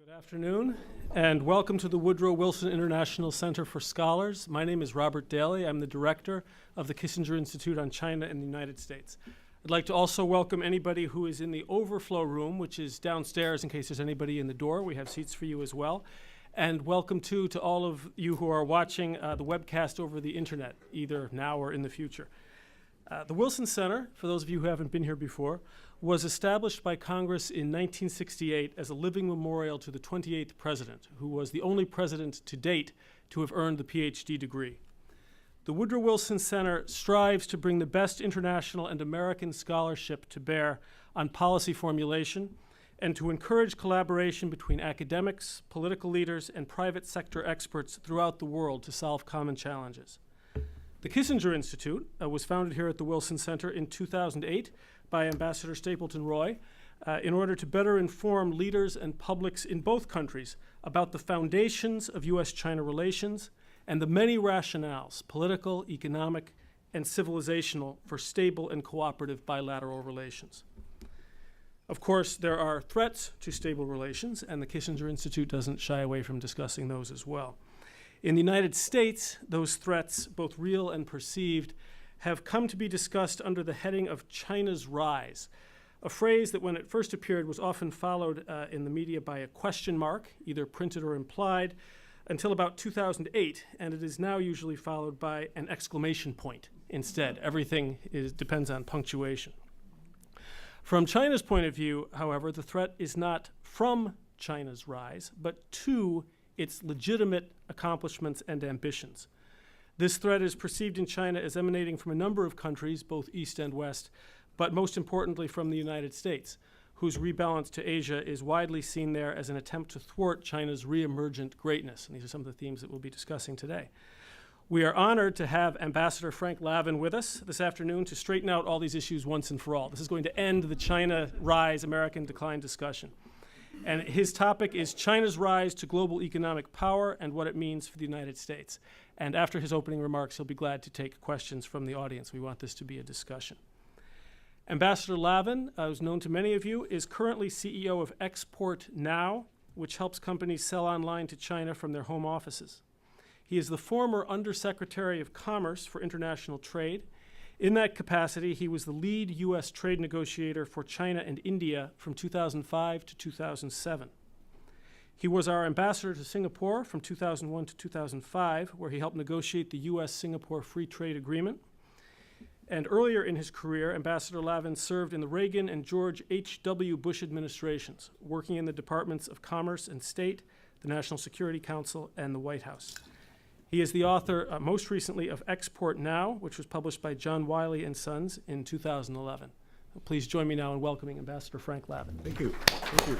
Good afternoon, and welcome to the Woodrow Wilson International Center for Scholars. My name is Robert Daly. I'm the director of the Kissinger Institute on China in the United States. I'd like to also welcome anybody who is in the overflow room, which is downstairs in case there's anybody in the door. We have seats for you as well. And welcome, too, to all of you who are watching the webcast over the internet, either now or in the future. The Wilson Center, for those of you who haven't been here before, was established by Congress in 1968 as a living memorial to the 28th president, who was the only president to date to have earned the PhD degree. The Woodrow Wilson Center strives to bring the best international and American scholarship to bear on policy formulation and to encourage collaboration between academics, political leaders, and private sector experts throughout the world to solve common challenges. The Kissinger Institute was founded here at the Wilson Center in 2008 by Ambassador Stapleton Roy in order to better inform leaders and publics in both countries about the foundations of U.S.-China relations and the many rationales, political, economic, and civilizational, for stable and cooperative bilateral relations. Of course, there are threats to stable relations, and the Kissinger Institute doesn't shy away from discussing those as well. In the United States, those threats, both real and perceived, have come to be discussed under the heading of China's rise, a phrase that when it first appeared was often followed in the media by a question mark, either printed or implied, until about 2008, and it is now usually followed by an exclamation point instead. Everything depends on punctuation. From China's point of view, however, the threat is not from China's rise, but to its legitimate accomplishments and ambitions. This threat is perceived in China as emanating from a number of countries, both East and West, but most importantly from the United States, whose rebalance to Asia is widely seen there as an attempt to thwart China's re-emergent greatness. And these are some of the themes that we'll be discussing today. We are honored to have Ambassador Frank Lavin with us this afternoon to straighten out all these issues once and for all. This is going to end the China rise, American decline discussion. And his topic is China's rise to global economic power and what it means for the United States. And after his opening remarks, he'll be glad to take questions from the audience. We want this to be a discussion. Ambassador Lavin, who's known to many of you, is currently CEO of Export Now, which helps companies sell online to China from their home offices. He is the former Undersecretary of Commerce for International Trade. In that capacity, he was the lead U.S. trade negotiator for China and India from 2005 to 2007. He was our ambassador to Singapore from 2001 to 2005, where he helped negotiate the U.S.-Singapore Free Trade Agreement. And earlier in his career, Ambassador Lavin served in the Reagan and George H.W. Bush administrations, working in the Departments of Commerce and State, the National Security Council, and the White House. He is the author, most recently, of Export Now, which was published by John Wiley & Sons in 2011. Please join me now in welcoming Ambassador Frank Lavin. Thank you. Thank you.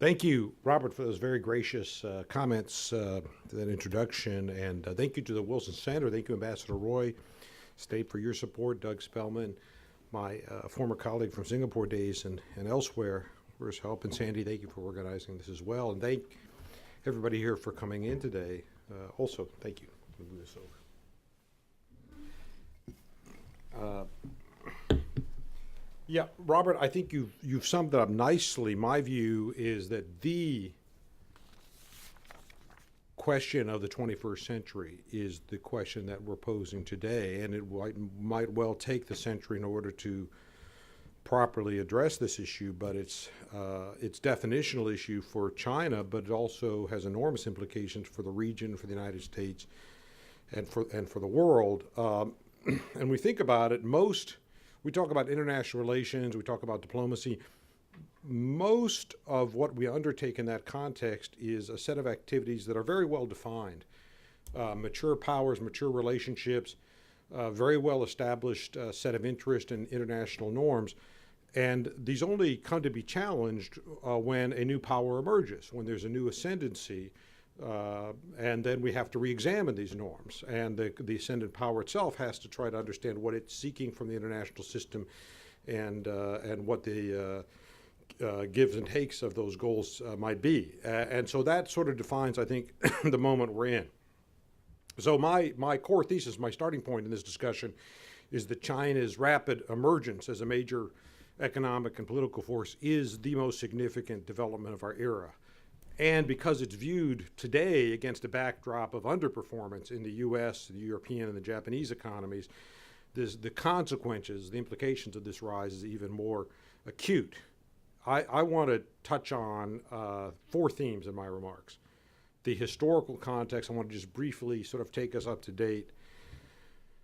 Thank you, Robert, for those very gracious comments, to that introduction, and thank you to the Wilson Center. Thank you, Ambassador Roy, State, for your support, Doug Spellman, my former colleague from Singapore days and elsewhere for his help, and Sandy, thank you for organizing this as well, and thank everybody here for coming in today. Also, thank you. We'll move this over. Yeah, Robert, I think you've summed it up nicely. My view is that the question of the 21st century is the question that we're posing today, and it might well take the century in order to properly address this issue, but it's definitional issue for China, but it also has enormous implications for the region, for the United States, and for the world. And we think about it, we talk about international relations, we talk about diplomacy. Most of what we undertake in that context is a set of activities that are very well defined. Mature powers, mature relationships, very well established set of interest and international norms. And these only come to be challenged when a new power emerges, when there's a new ascendancy, and then we have to re-examine these norms. And the ascendant power itself has to try to understand what it's seeking from the international system and what the gives and takes of those goals might be. And so that sort of defines, I think, the moment we're in. So my core thesis, my starting point in this discussion, is that China's rapid emergence as a major economic and political force is the most significant development of our era. And because it's viewed today against a backdrop of underperformance in the US, the European, and the Japanese economies, the consequences, the implications of this rise is even more acute. I want to touch on 4 themes in my remarks. The historical context, I want to just briefly sort of take us up to date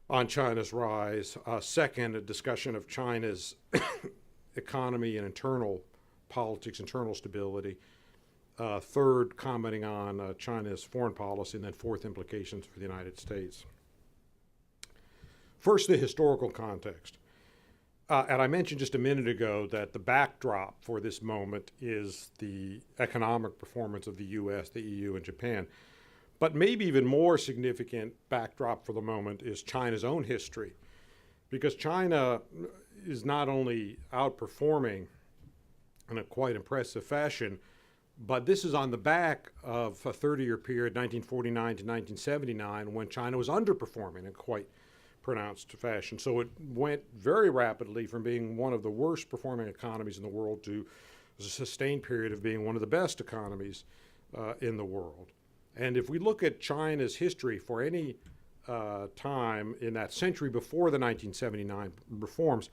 on China's rise. Second, a discussion of China's economy and internal politics, internal stability. Third, commenting on China's foreign policy, and then fourth, implications for the United States. First, the historical context. And I mentioned just a minute ago that the backdrop for this moment is the economic performance of the US, the EU, and Japan. But maybe even more significant backdrop for the moment is China's own history, because China is not only outperforming in a quite impressive fashion, but this is on the back of a 30-year period, 1949 to 1979, when China was underperforming in quite pronounced fashion. So it went very rapidly from being one of the worst performing economies in the world to a sustained period of being one of the best economies in the world. And if we look at China's history for any time in that century before the 1979 reforms,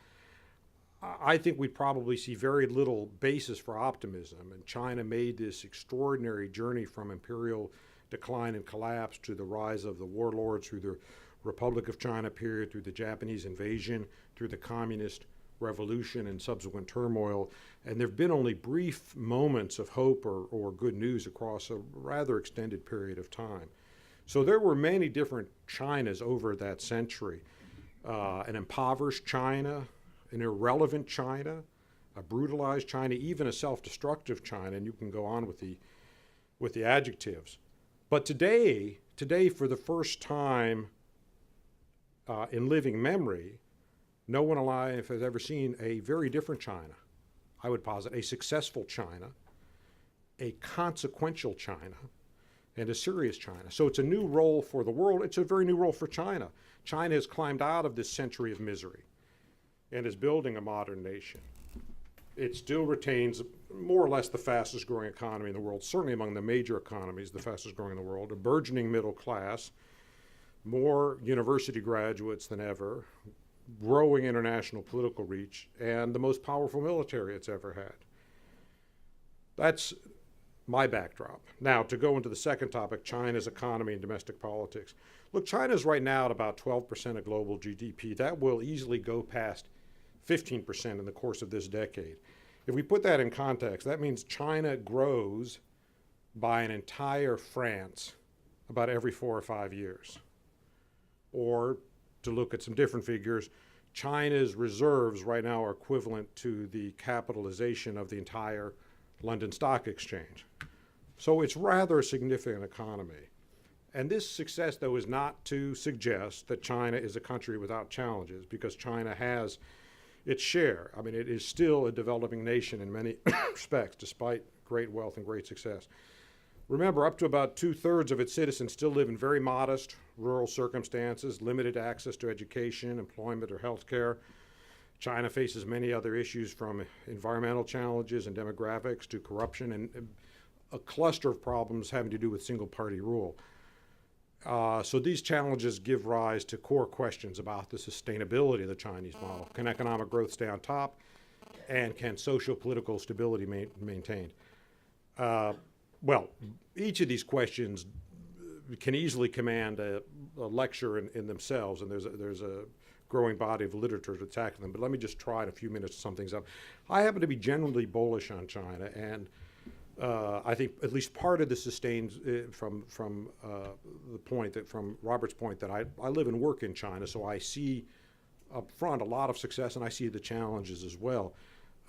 I think we'd probably see very little basis for optimism. And China made this extraordinary journey from imperial decline and collapse to the rise of the warlords through the Republic of China period, through the Japanese invasion, through the Communist Revolution and subsequent turmoil. And there have been only brief moments of hope or good news across a rather extended period of time. So there were many different Chinas over that century. An impoverished China, an irrelevant China, a brutalized China, even a self-destructive China, and you can go on with the adjectives. But today, for the first time in living memory, no one alive has ever seen a very different China. I would posit a successful China, a consequential China, and a serious China. So it's a new role for the world. It's a very new role for China. China has climbed out of this century of misery and is building a modern nation. It still retains more or less the fastest growing economy in the world, certainly among the major economies, the fastest growing in the world, a burgeoning middle class, more university graduates than ever, growing international political reach, and the most powerful military it's ever had. That's my backdrop. Now, to go into the second topic, China's economy and domestic politics. Look, China's right now at about 12% of global GDP. That will easily go past 15% in the course of this decade. If we put that in context, that means China grows by an entire France about every 4 or 5 years. Or, to look at some different figures, China's reserves right now are equivalent to the capitalization of the entire London Stock Exchange. So it's rather a significant economy. And this success, though, is not to suggest that China is a country without challenges, because China has its share. I mean, it is still a developing nation in many respects, despite great wealth and great success. Remember, up to about 2/3 of its citizens still live in very modest rural circumstances, limited access to education, employment, or health care. China faces many other issues, from environmental challenges and demographics to corruption and a cluster of problems having to do with single-party rule. So these challenges give rise to core questions about the sustainability of the Chinese model. Can economic growth stay on top? And can social political stability maintained? Well, each of these questions can easily command a lecture in themselves, and there's a growing body of literature to tackle them. But let me just try in a few minutes to sum things up. I happen to be generally bullish on China, and I think at least part of this sustains from the point that, from Robert's point, that I live and work in China, so I see up front a lot of success, and I see the challenges as well.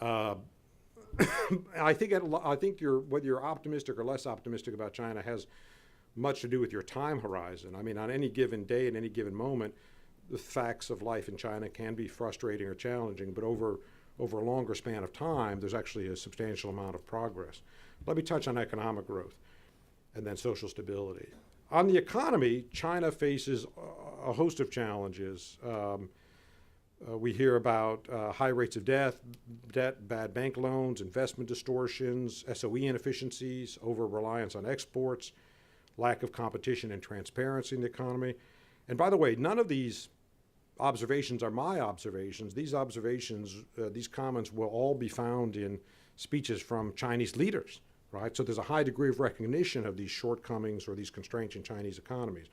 I think whether you're optimistic or less optimistic about China has much to do with your time horizon. I mean, on any given day, at any given moment, the facts of life in China can be frustrating or challenging, but over a longer span of time, there's actually a substantial amount of progress. Let me touch on economic growth and then social stability. On the economy, China faces a host of challenges. We hear about high rates of debt, bad bank loans, investment distortions, SOE inefficiencies, over-reliance on exports, lack of competition and transparency in the economy. And by the way, none of these observations are my observations. These observations, these comments will all be found in speeches from Chinese leaders, right? So there's a high degree of recognition of these shortcomings or these constraints in Chinese economies.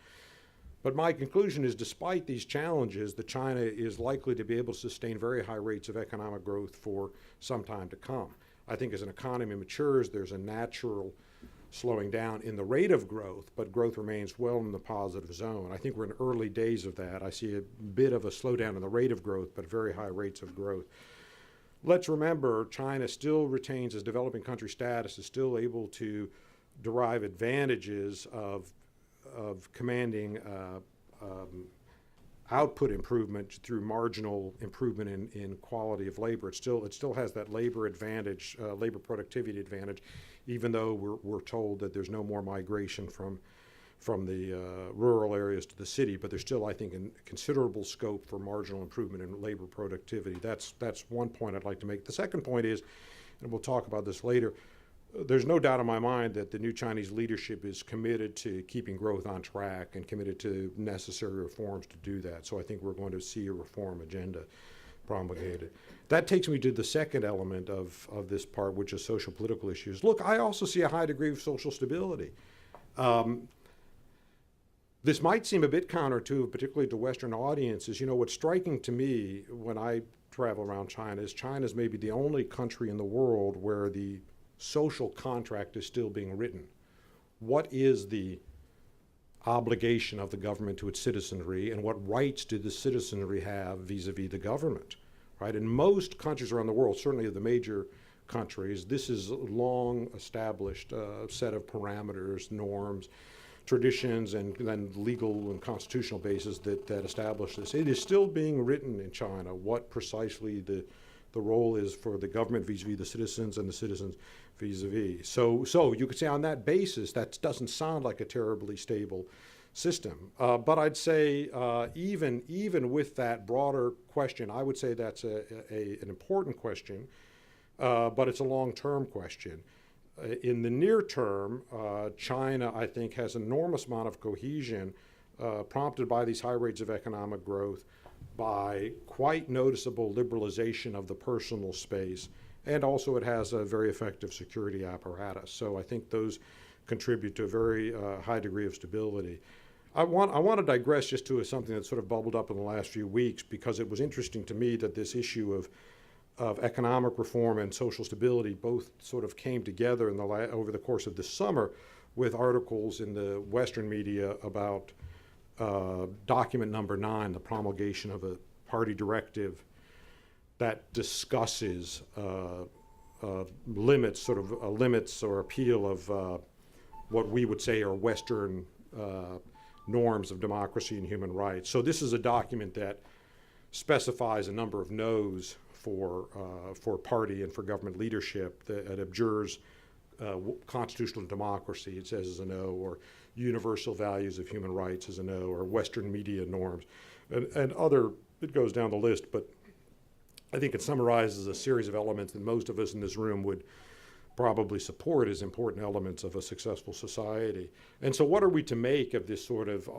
But my conclusion is, despite these challenges, that China is likely to be able to sustain very high rates of economic growth for some time to come. I think as an economy matures, there's a natural slowing down in the rate of growth, but growth remains well in the positive zone. I think we're in early days of that. I see a bit of a slowdown in the rate of growth, but very high rates of growth. Let's remember, China still retains its developing country status, is still able to derive advantages of commanding output improvement through marginal improvement in quality of labor. It still has that labor advantage, labor productivity advantage, even though we're told that there's no more migration from the rural areas to the city. But there's still, I think, a considerable scope for marginal improvement in labor productivity. That's one point I'd like to make. The second point is, and we'll talk about this later, there's no doubt in my mind that the new Chinese leadership is committed to keeping growth on track and committed to necessary reforms to do that. So I think we're going to see a reform agenda promulgated. That takes me to the second element of this part, which is social political issues. Look, I also see a high degree of social stability. This might seem a bit counterintuitive, particularly to Western audiences. You know, what's striking to me when I travel around China is China's maybe the only country in the world where the social contract is still being written. What is the obligation of the government to its citizenry, and what rights do the citizenry have vis-a-vis the government, right? In most countries around the world, certainly the major countries, this is a long established set of parameters, norms, traditions, and then legal and constitutional basis that establish this. It is still being written in China what precisely the role is for the government vis-a-vis the citizens and the citizens vis-a-vis. So you could say on that basis, that doesn't sound like a terribly stable system. But I'd say even with that broader question, I would say that's an important question, but it's a long-term question. In the near term, China, I think, has an enormous amount of cohesion prompted by these high rates of economic growth, by quite noticeable liberalization of the personal space, and also it has a very effective security apparatus. So I think those contribute to a very high degree of stability. I want to digress just to something that sort of bubbled up in the last few weeks, because it was interesting to me that this issue of economic reform and social stability both sort of came together over the course of this summer with articles in the Western media about document number 9, the promulgation of a party directive that discusses limits or appeal of what we would say are Western norms of democracy and human rights. So this is a document that specifies a number of no's for party and for government leadership, that abjures constitutional democracy, it says, is a no, or universal values of human rights is a no, or Western media norms, and other, it goes down the list, but I think it summarizes a series of elements that most of us in this room would probably support as important elements of a successful society. And so what are we to make of this sort of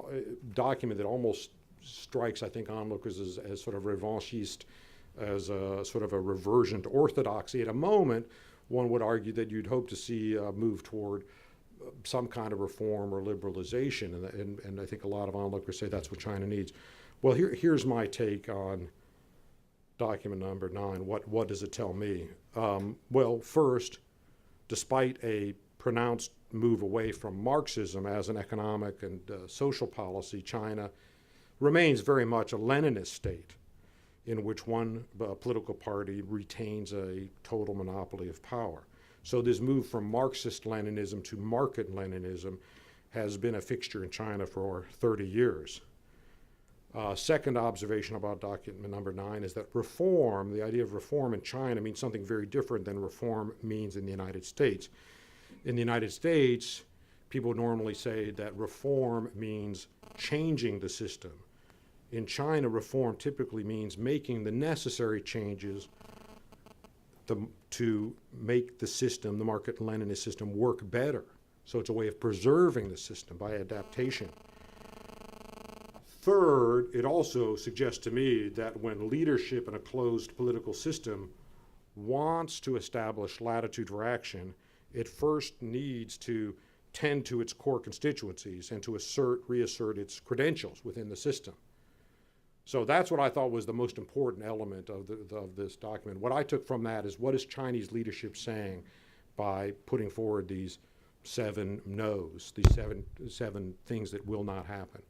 document that almost strikes, I think, onlookers as sort of revanchist, as a sort of a reversion to orthodoxy? At a moment, one would argue that you'd hope to see a move toward some kind of reform or liberalization, and I think a lot of onlookers say that's what China needs. Well, here's my take on document number 9. What does it tell me? Well, first, despite a pronounced move away from Marxism as an economic and social policy, China remains very much a Leninist state in which one political party retains a total monopoly of power. So this move from Marxist-Leninism to market Leninism has been a fixture in China for 30 years. Second observation about document number 9 is that reform, the idea of reform in China, means something very different than reform means in the United States. In the United States, people normally say that reform means changing the system. In China, reform typically means making the necessary changes to make the system, the Market-Leninist system, work better. So it's a way of preserving the system by adaptation. Third, it also suggests to me that when leadership in a closed political system wants to establish latitude for action, it first needs to tend to its core constituencies and to reassert its credentials within the system. So that's what I thought was the most important element of this document. What I took from that is, what is Chinese leadership saying by putting forward these 7 no's, these seven things that will not happen?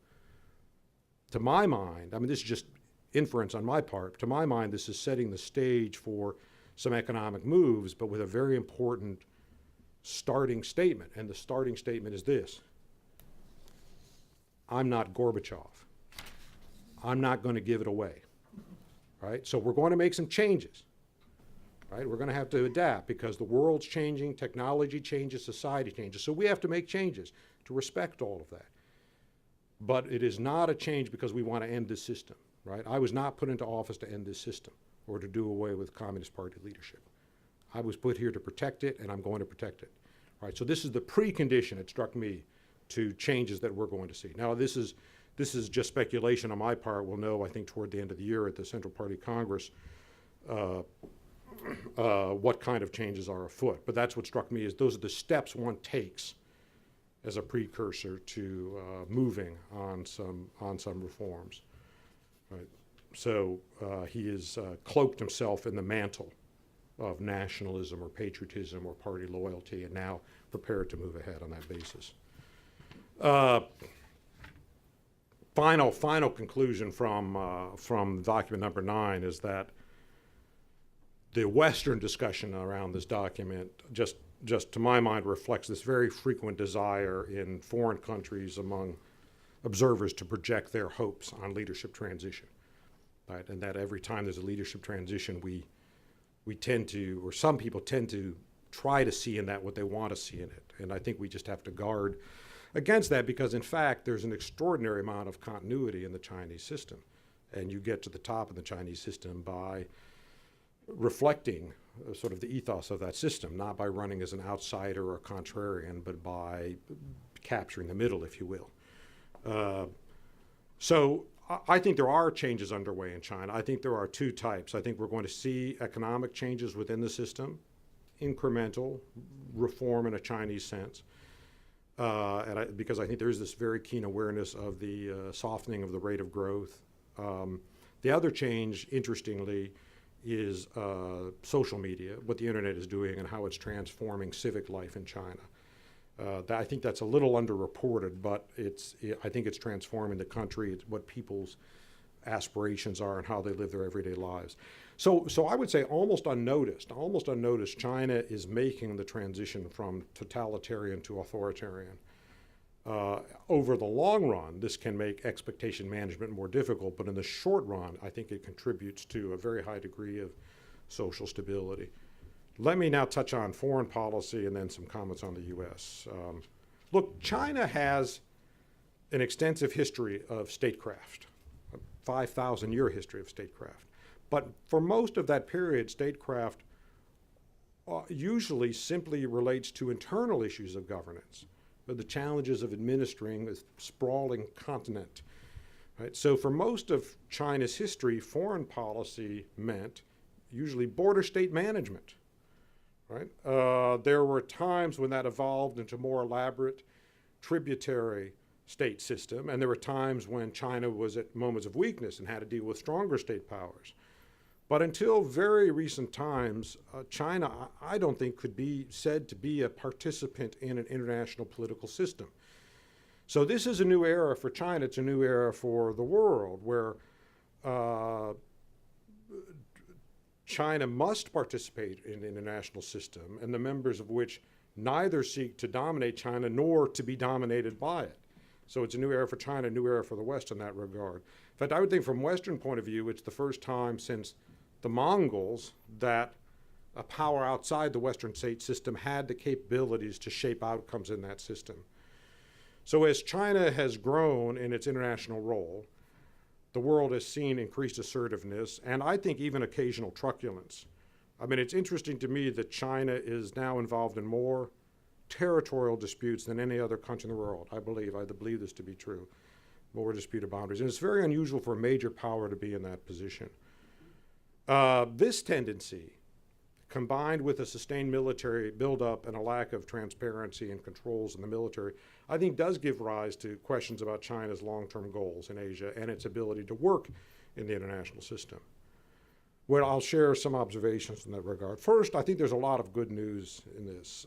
To my mind, I mean, this is just inference on my part, to my mind, this is setting the stage for some economic moves, but with a very important starting statement. And the starting statement is this: I'm not Gorbachev. I'm not going to give it away, right? So we're going to make some changes, right? We're going to have to adapt because the world's changing, technology changes, society changes. So we have to make changes to respect all of that. But it is not a change because we want to end this system, right? I was not put into office to end this system or to do away with Communist Party leadership. I was put here to protect it, and I'm going to protect it, right? So this is the precondition, it struck me, to changes that we're going to see. Now, this is just speculation on my part. We'll know, I think, toward the end of the year at the Central Party Congress what kind of changes are afoot. But that's what struck me, is those are the steps one takes as a precursor to moving on some reforms. Right. So he has cloaked himself in the mantle of nationalism or patriotism or party loyalty, and now prepared to move ahead on that basis. Final conclusion from document number 9 is that the Western discussion around this document just to my mind reflects this very frequent desire in foreign countries among observers to project their hopes on leadership transition, right? And that every time there's a leadership transition, we tend to, or some people tend to try to see in that what they want to see in it. And I think we just have to guard against that, because in fact there's an extraordinary amount of continuity in the Chinese system. And you get to the top of the Chinese system by reflecting sort of the ethos of that system, not by running as an outsider or a contrarian, but by capturing the middle, if you will. So I think there are changes underway in China. I think there are 2 types. I think we're going to see economic changes within the system, incremental reform in a Chinese sense, because I think there is this very keen awareness of the softening of the rate of growth. The other change, interestingly, is social media, what the internet is doing and how it's transforming civic life in China. I think that's a little underreported, but I think it's transforming the country. It's what people's aspirations are and how they live their everyday lives. So I would say almost unnoticed, China is making the transition from totalitarian to authoritarian. Over the long run, this can make expectation management more difficult, but in the short run, I think it contributes to a very high degree of social stability. Let me now touch on foreign policy and then some comments on the U.S. Look, China has an extensive history of statecraft, a 5,000-year history of statecraft. But for most of that period, statecraft usually simply relates to internal issues of governance, the challenges of administering a sprawling continent. Right? So for most of China's history, foreign policy meant usually border state management. Right? There were times when that evolved into more elaborate tributary state system, and there were times when China was at moments of weakness and had to deal with stronger state powers. But until very recent times, China, I don't think, could be said to be a participant in an international political system. So this is a new era for China. It's a new era for the world, where China must participate in the international system, and the members of which neither seek to dominate China nor to be dominated by it. So it's a new era for China, a new era for the West in that regard. In fact, I would think from a Western point of view, it's the first time since the Mongols that a power outside the Western state system had the capabilities to shape outcomes in that system. So as China has grown in its international role, the world has seen increased assertiveness and I think even occasional truculence. I mean, it's interesting to me that China is now involved in more territorial disputes than any other country in the world. I believe this to be true, more disputed boundaries. And it's very unusual for a major power to be in that position. This tendency, combined with a sustained military buildup and a lack of transparency and controls in the military, I think does give rise to questions about China's long-term goals in Asia and its ability to work in the international system. Well, I'll share some observations in that regard. First, I think there's a lot of good news in this.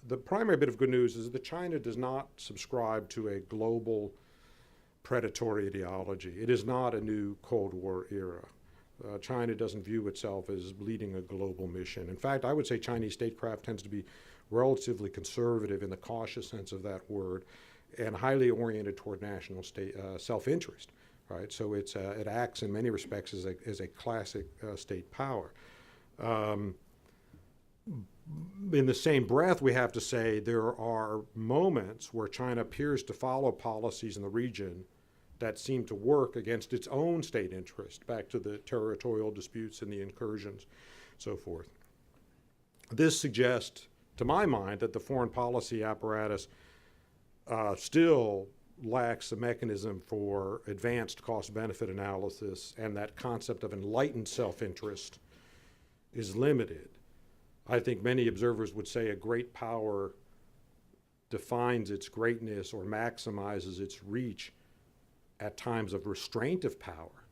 The primary bit of good news is that China does not subscribe to a global predatory ideology. It is not a new Cold War era. China doesn't view itself as leading a global mission. In fact, I would say Chinese statecraft tends to be relatively conservative in the cautious sense of that word and highly oriented toward national self-interest, right? So it acts in many respects as a classic state power. In the same breath, we have to say there are moments where China appears to follow policies in the region that seem to work against its own state interest, back to the territorial disputes and the incursions, so forth. This suggests, to my mind, that the foreign policy apparatus still lacks a mechanism for advanced cost-benefit analysis, and that concept of enlightened self-interest is limited. I think many observers would say a great power defines its greatness or maximizes its reach at times of restraint of power.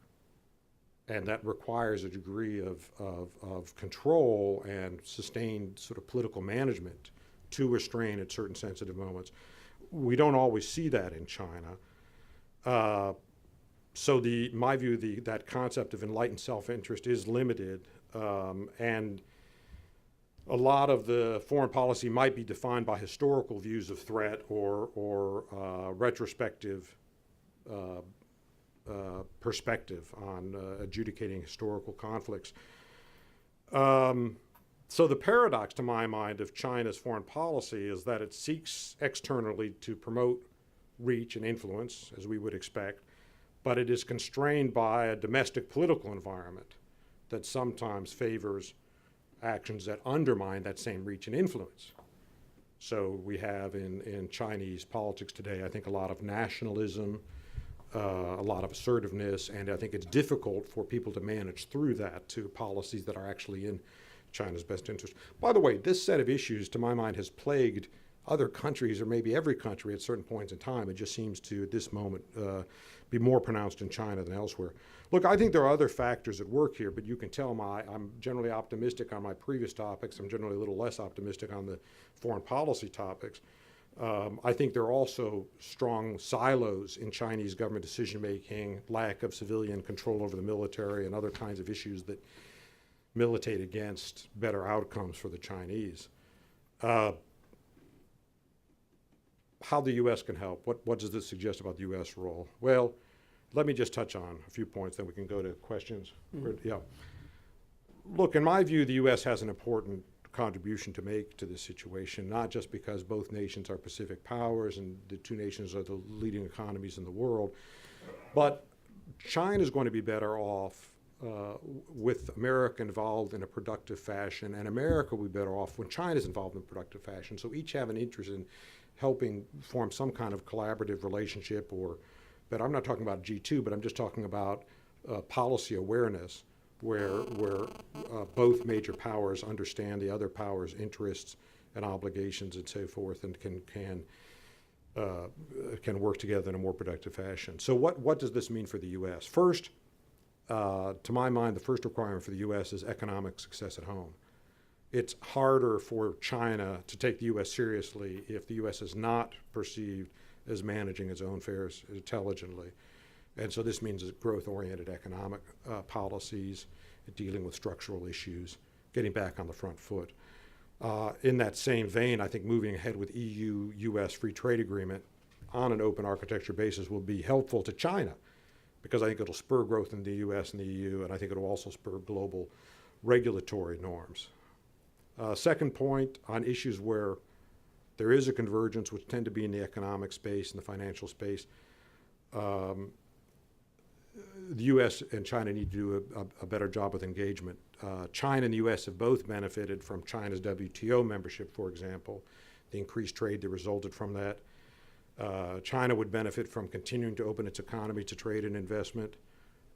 And that requires a degree of control and sustained sort of political management to restrain at certain sensitive moments. We don't always see that in China. So my view, that concept of enlightened self-interest is limited, and a lot of the foreign policy might be defined by historical views of threat or retrospective perspective on adjudicating historical conflicts. So the paradox, to my mind, of China's foreign policy is that it seeks externally to promote reach and influence, as we would expect, but it is constrained by a domestic political environment that sometimes favors actions that undermine that same reach and influence. So we have in Chinese politics today, I think, a lot of nationalism, a lot of assertiveness, and I think it's difficult for people to manage through that to policies that are actually in China's best interest. By the way, this set of issues, to my mind, has plagued other countries, or maybe every country at certain points in time. It just seems to, at this moment, be more pronounced in China than elsewhere. Look, I think there are other factors at work here, but you can tell I'm generally optimistic on my previous topics. I'm generally a little less optimistic on the foreign policy topics. I think there are also strong silos in Chinese government decision-making, lack of civilian control over the military, and other kinds of issues that militate against better outcomes for the Chinese. How the U.S. can help. What does this suggest about the U.S. role? Well, let me just touch on a few points, then we can go to questions. Yeah. Look, in my view, the U.S. has an important contribution to make to this situation, not just because both nations are Pacific powers and the two nations are the leading economies in the world, but China is going to be better off with America involved in a productive fashion, and America will be better off when China is involved in a productive fashion. So each have an interest in helping form some kind of collaborative relationship, but I'm not talking about G2, but I'm just talking about policy awareness, where both major powers understand the other power's interests and obligations and so forth, and can work together in a more productive fashion. So what does this mean for the U.S.? First, to my mind, the first requirement for the U.S. is economic success at home. It's harder for China to take the U.S. seriously if the U.S. is not perceived as managing its own affairs intelligently. And so this means growth-oriented economic policies, dealing with structural issues, getting back on the front foot. In that same vein, I think moving ahead with EU-U.S. free trade agreement on an open architecture basis will be helpful to China, because I think it'll spur growth in the U.S. and the EU, and I think it'll also spur global regulatory norms. Second point, on issues where There is a convergence, which tend to be in the economic space and the financial space. The U.S. and China need to do a better job with engagement. China and the U.S. have both benefited from China's WTO membership, for example, the increased trade that resulted from that. China would benefit from continuing to open its economy to trade and investment.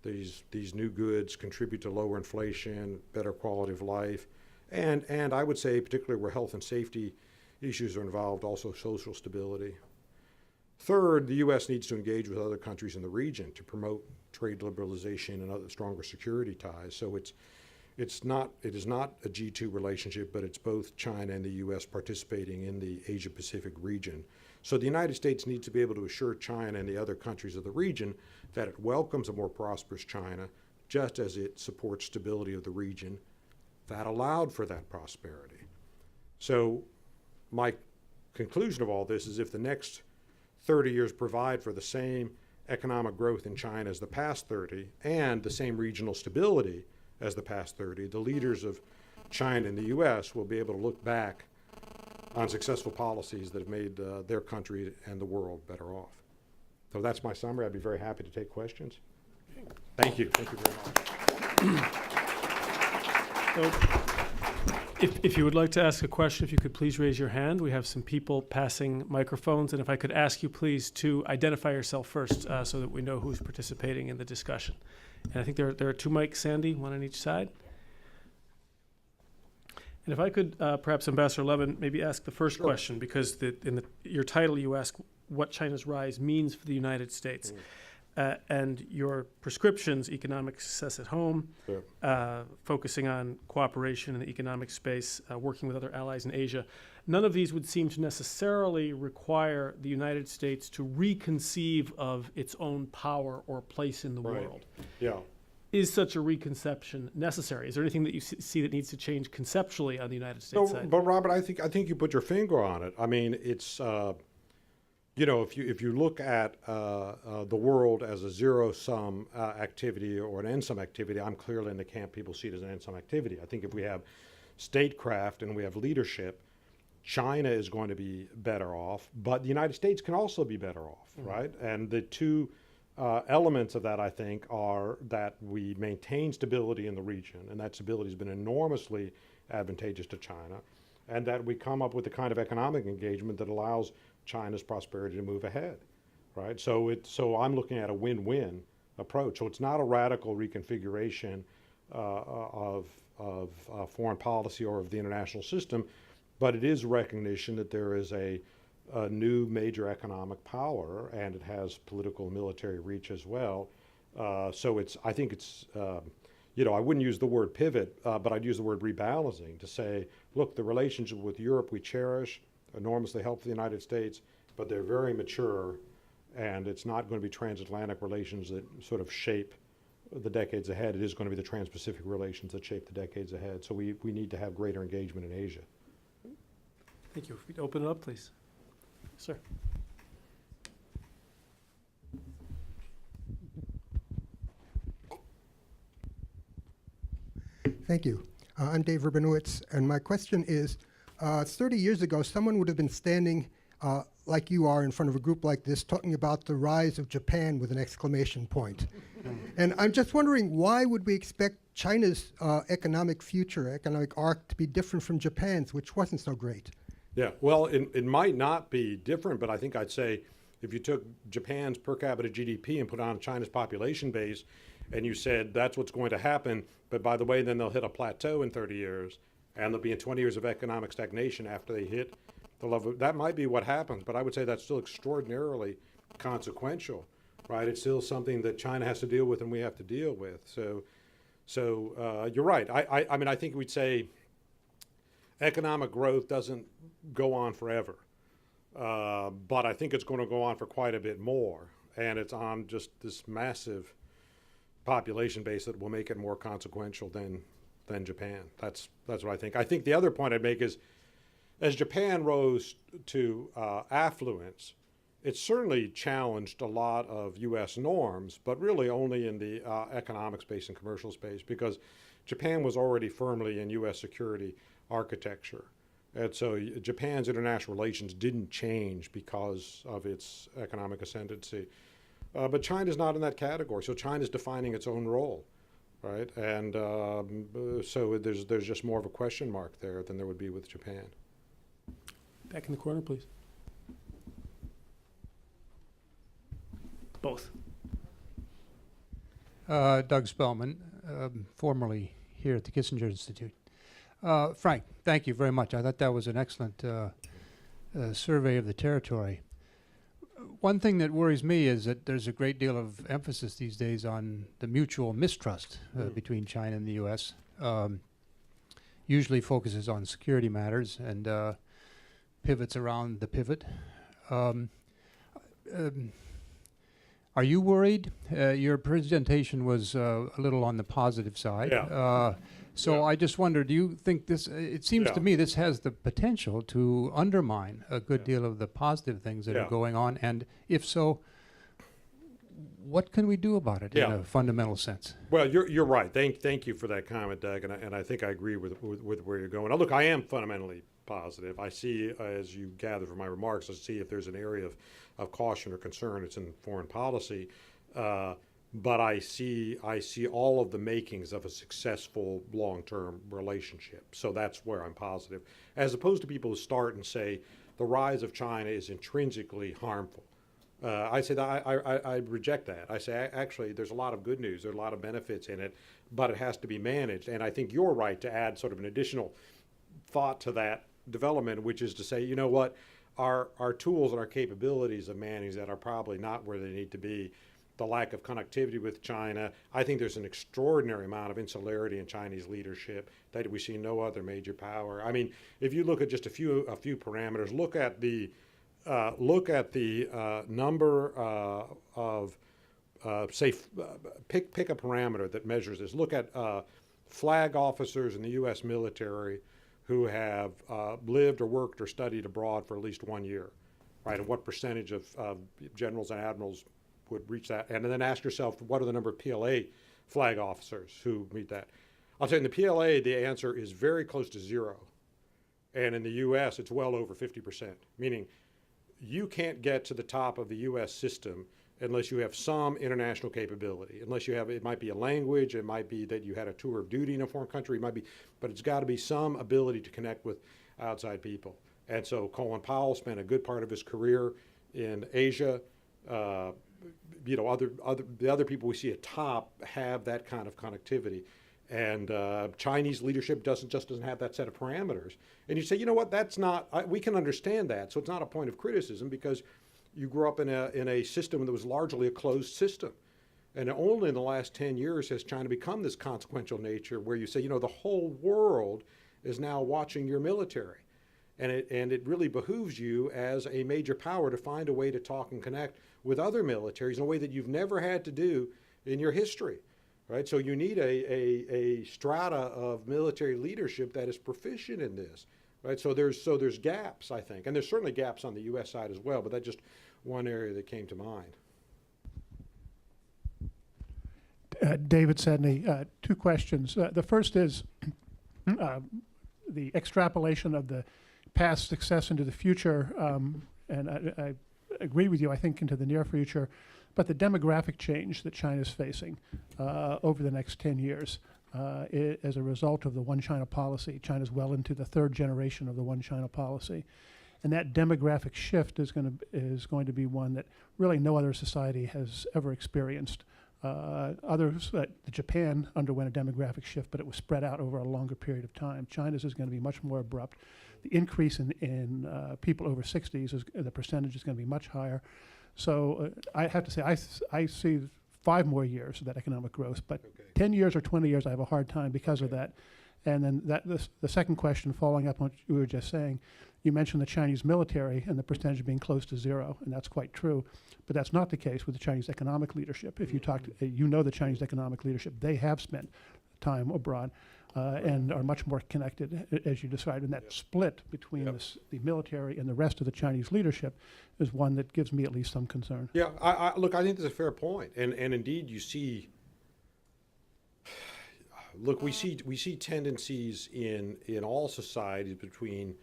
These new goods contribute to lower inflation, better quality of life, and I would say, particularly where health and safety issues are involved, also social stability. Third, the U.S. needs to engage with other countries in the region to promote trade liberalization and other stronger security ties. So it is not a G2 relationship, but it's both China and the U.S. participating in the Asia-Pacific region. So the United States needs to be able to assure China and the other countries of the region that it welcomes a more prosperous China, just as it supports stability of the region that allowed for that prosperity. So my conclusion of all this is, if the next 30 years provide for the same economic growth in China as the past 30 and the same regional stability as the past 30, the leaders of China and the U.S. will be able to look back on successful policies that have made their country and the world better off. So that's my summary. I'd be very happy to take questions. Thank you. Thank you very much. So, if you would like to ask a question, if you could please raise your hand. We have some people passing microphones, and if I could ask you please to identify yourself first so that we know who's participating in the discussion. And I think there are two mics, Sandy, one on each side. And if I could, perhaps, Ambassador Levin, maybe ask the first question, because in your title you ask what China's rise means for the United States. And your prescriptions, economic success at home, focusing on cooperation in the economic space, working with other allies in Asia, none of these would seem to necessarily require the United States to reconceive of its own power or place in the world. Yeah. Is such a reconception necessary? Is there anything that you see that needs to change conceptually on the United States side? But Robert, I think you put your finger on it. I mean, it's if you look at the world as a zero-sum activity or an end-sum activity, I'm clearly in the camp people see it as an end-sum activity. I think if we have statecraft and we have leadership, China is going to be better off, but the United States can also be better off, right? And the two elements of that, I think, are that we maintain stability in the region, and that stability has been enormously advantageous to China, and that we come up with the kind of economic engagement that allows China's prosperity to move ahead, right? So I'm looking at a win-win approach. So it's not a radical reconfiguration of foreign policy or of the international system, but it is recognition that there is a new major economic power, and it has political and military reach as well. So I think it's, I wouldn't use the word pivot, but I'd use the word rebalancing to say, look, the relationship with Europe we cherish, enormously helpful to the United States, but they're very mature, and it's not going to be transatlantic relations that sort of shape the decades ahead. It is going to be the trans-Pacific relations that shape the decades ahead. So we need to have greater engagement in Asia. Thank you. If we'd open it up, please. Sir. Thank you. I'm Dave Rabinowitz, and my question is, 30 years ago, someone would have been standing like you are in front of a group like this talking about the rise of Japan with an exclamation point. And I'm just wondering, why would we expect China's economic future, economic arc, to be different from Japan's, which wasn't so great? Yeah, well, it might not be different, but I think I'd say if you took Japan's per capita GDP and put it on China's population base, and you said that's what's going to happen, but by the way, then they'll hit a plateau in 30 years, and they'll be in 20 years of economic stagnation after they hit the level. That might be what happens, but I would say that's still extraordinarily consequential, right? It's still something that China has to deal with and we have to deal with. So you're right. I mean, I think we'd say economic growth doesn't go on forever, but I think it's going to go on for quite a bit more, and it's on just this massive population base that will make it more consequential than Japan. That's what I think. I think the other point I'd make is, as Japan rose to affluence, it certainly challenged a lot of U.S. norms, but really only in the economic space and commercial space, because Japan was already firmly in U.S. security architecture. And so Japan's international relations didn't change because of its economic ascendancy. But China's not in that category, so China's defining its own role, right? And so there's just more of a question mark there than there would be with Japan. Back in the corner, please. Both. Doug Spellman, formerly here at the Kissinger Institute. Frank, thank you very much. I thought that was an excellent survey of the territory. One thing that worries me is that there's a great deal of emphasis these days on the mutual mistrust between China and the U.S. Usually focuses on security matters and pivots around the pivot. Are you worried? Your presentation was a little on the positive side. Yeah. So Yeah. I just wonder, do you think this, it seems Yeah. to me this has the potential to undermine a good Yeah. deal of the positive things that Yeah. are going on? And if so, what can we do about it in Yeah. a fundamental sense? Well, you're right. Thank you for that comment, Doug, and I think I agree with where you're going. Now, look, I am fundamentally positive. I see, as you gather from my remarks, I see if there's an area of caution or concern, it's in foreign policy. But I see all of the makings of a successful long-term relationship. So that's where I'm positive, as opposed to people who start and say the rise of China is intrinsically harmful. I say that I reject that. I say actually there's a lot of good news, there's a lot of benefits in it, but it has to be managed. And I think you're right to add sort of an additional thought to that development, which is to say, you know what, our tools and our capabilities of managing that are probably not where they need to be. The lack of connectivity with China. I think there's an extraordinary amount of insularity in Chinese leadership that we see no other major power. I mean, if you look at just a few parameters, look at the number of say pick a parameter that measures this. Look at flag officers in the U.S. military who have lived or worked or studied abroad for at least 1 year, right? And what percentage of generals and admirals would reach that? And then ask yourself, what are the number of PLA flag officers who meet that? I'll tell you, in the PLA, the answer is very close to zero. And in the U.S., it's well over 50%, meaning you can't get to the top of the U.S. system unless you have some international capability, unless you have, it might be a language, it might be that you had a tour of duty in a foreign country, it might be, but it's got to be some ability to connect with outside people. And so Colin Powell spent a good part of his career in Asia. The other people we see at top have that kind of connectivity. And Chinese leadership doesn't have that set of parameters. And you say, you know what, that's not, we can understand that. So it's not a point of criticism because you grew up in a system that was largely a closed system. And only in the last 10 years has China become this consequential nature where you say, you know, the whole world is now watching your military. And it really behooves you as a major power to find a way to talk and connect with other militaries in a way that you've never had to do in your history. Right, so you need a strata of military leadership that is proficient in this, right? So there's gaps, I think, and there's certainly gaps on the U.S. side as well. But that's just one area that came to mind. David Sedney, two questions. The first is the extrapolation of the past success into the future, and I agree with you. I think into the near future. But the demographic change that China is facing over the next 10 years as a result of the One China policy. China's well into the third generation of the One China policy. And that demographic shift is going to be one that really no other society has ever experienced. Japan underwent a demographic shift, but it was spread out over a longer period of time. China's is going to be much more abrupt. The increase in people over 60s, the percentage is going to be much higher. So I have to say, I see 5 more years of that economic growth, but 10 years or 20 years, I have a hard time because of that. And then the second question, following up on what you were just saying, you mentioned the Chinese military and the percentage being close to zero, and that's quite true. But that's not the case with the Chinese economic leadership. If you talk, you know the Chinese economic leadership, they have spent time abroad and are much more connected, as you described. And that split between the military and the rest of the Chinese leadership is one that gives me at least some concern. Yeah, I think that's a fair point. And indeed, you see, look, we see tendencies in all societies between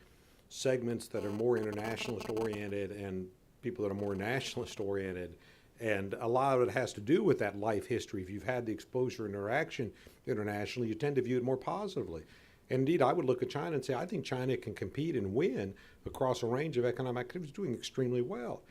segments that are more internationalist oriented and people that are more nationalist oriented. And a lot of it has to do with that life history. If you've had the exposure and interaction internationally, you tend to view it more positively. And indeed, I would look at China and say, I think China can compete and win across a range of economic activities, doing extremely well.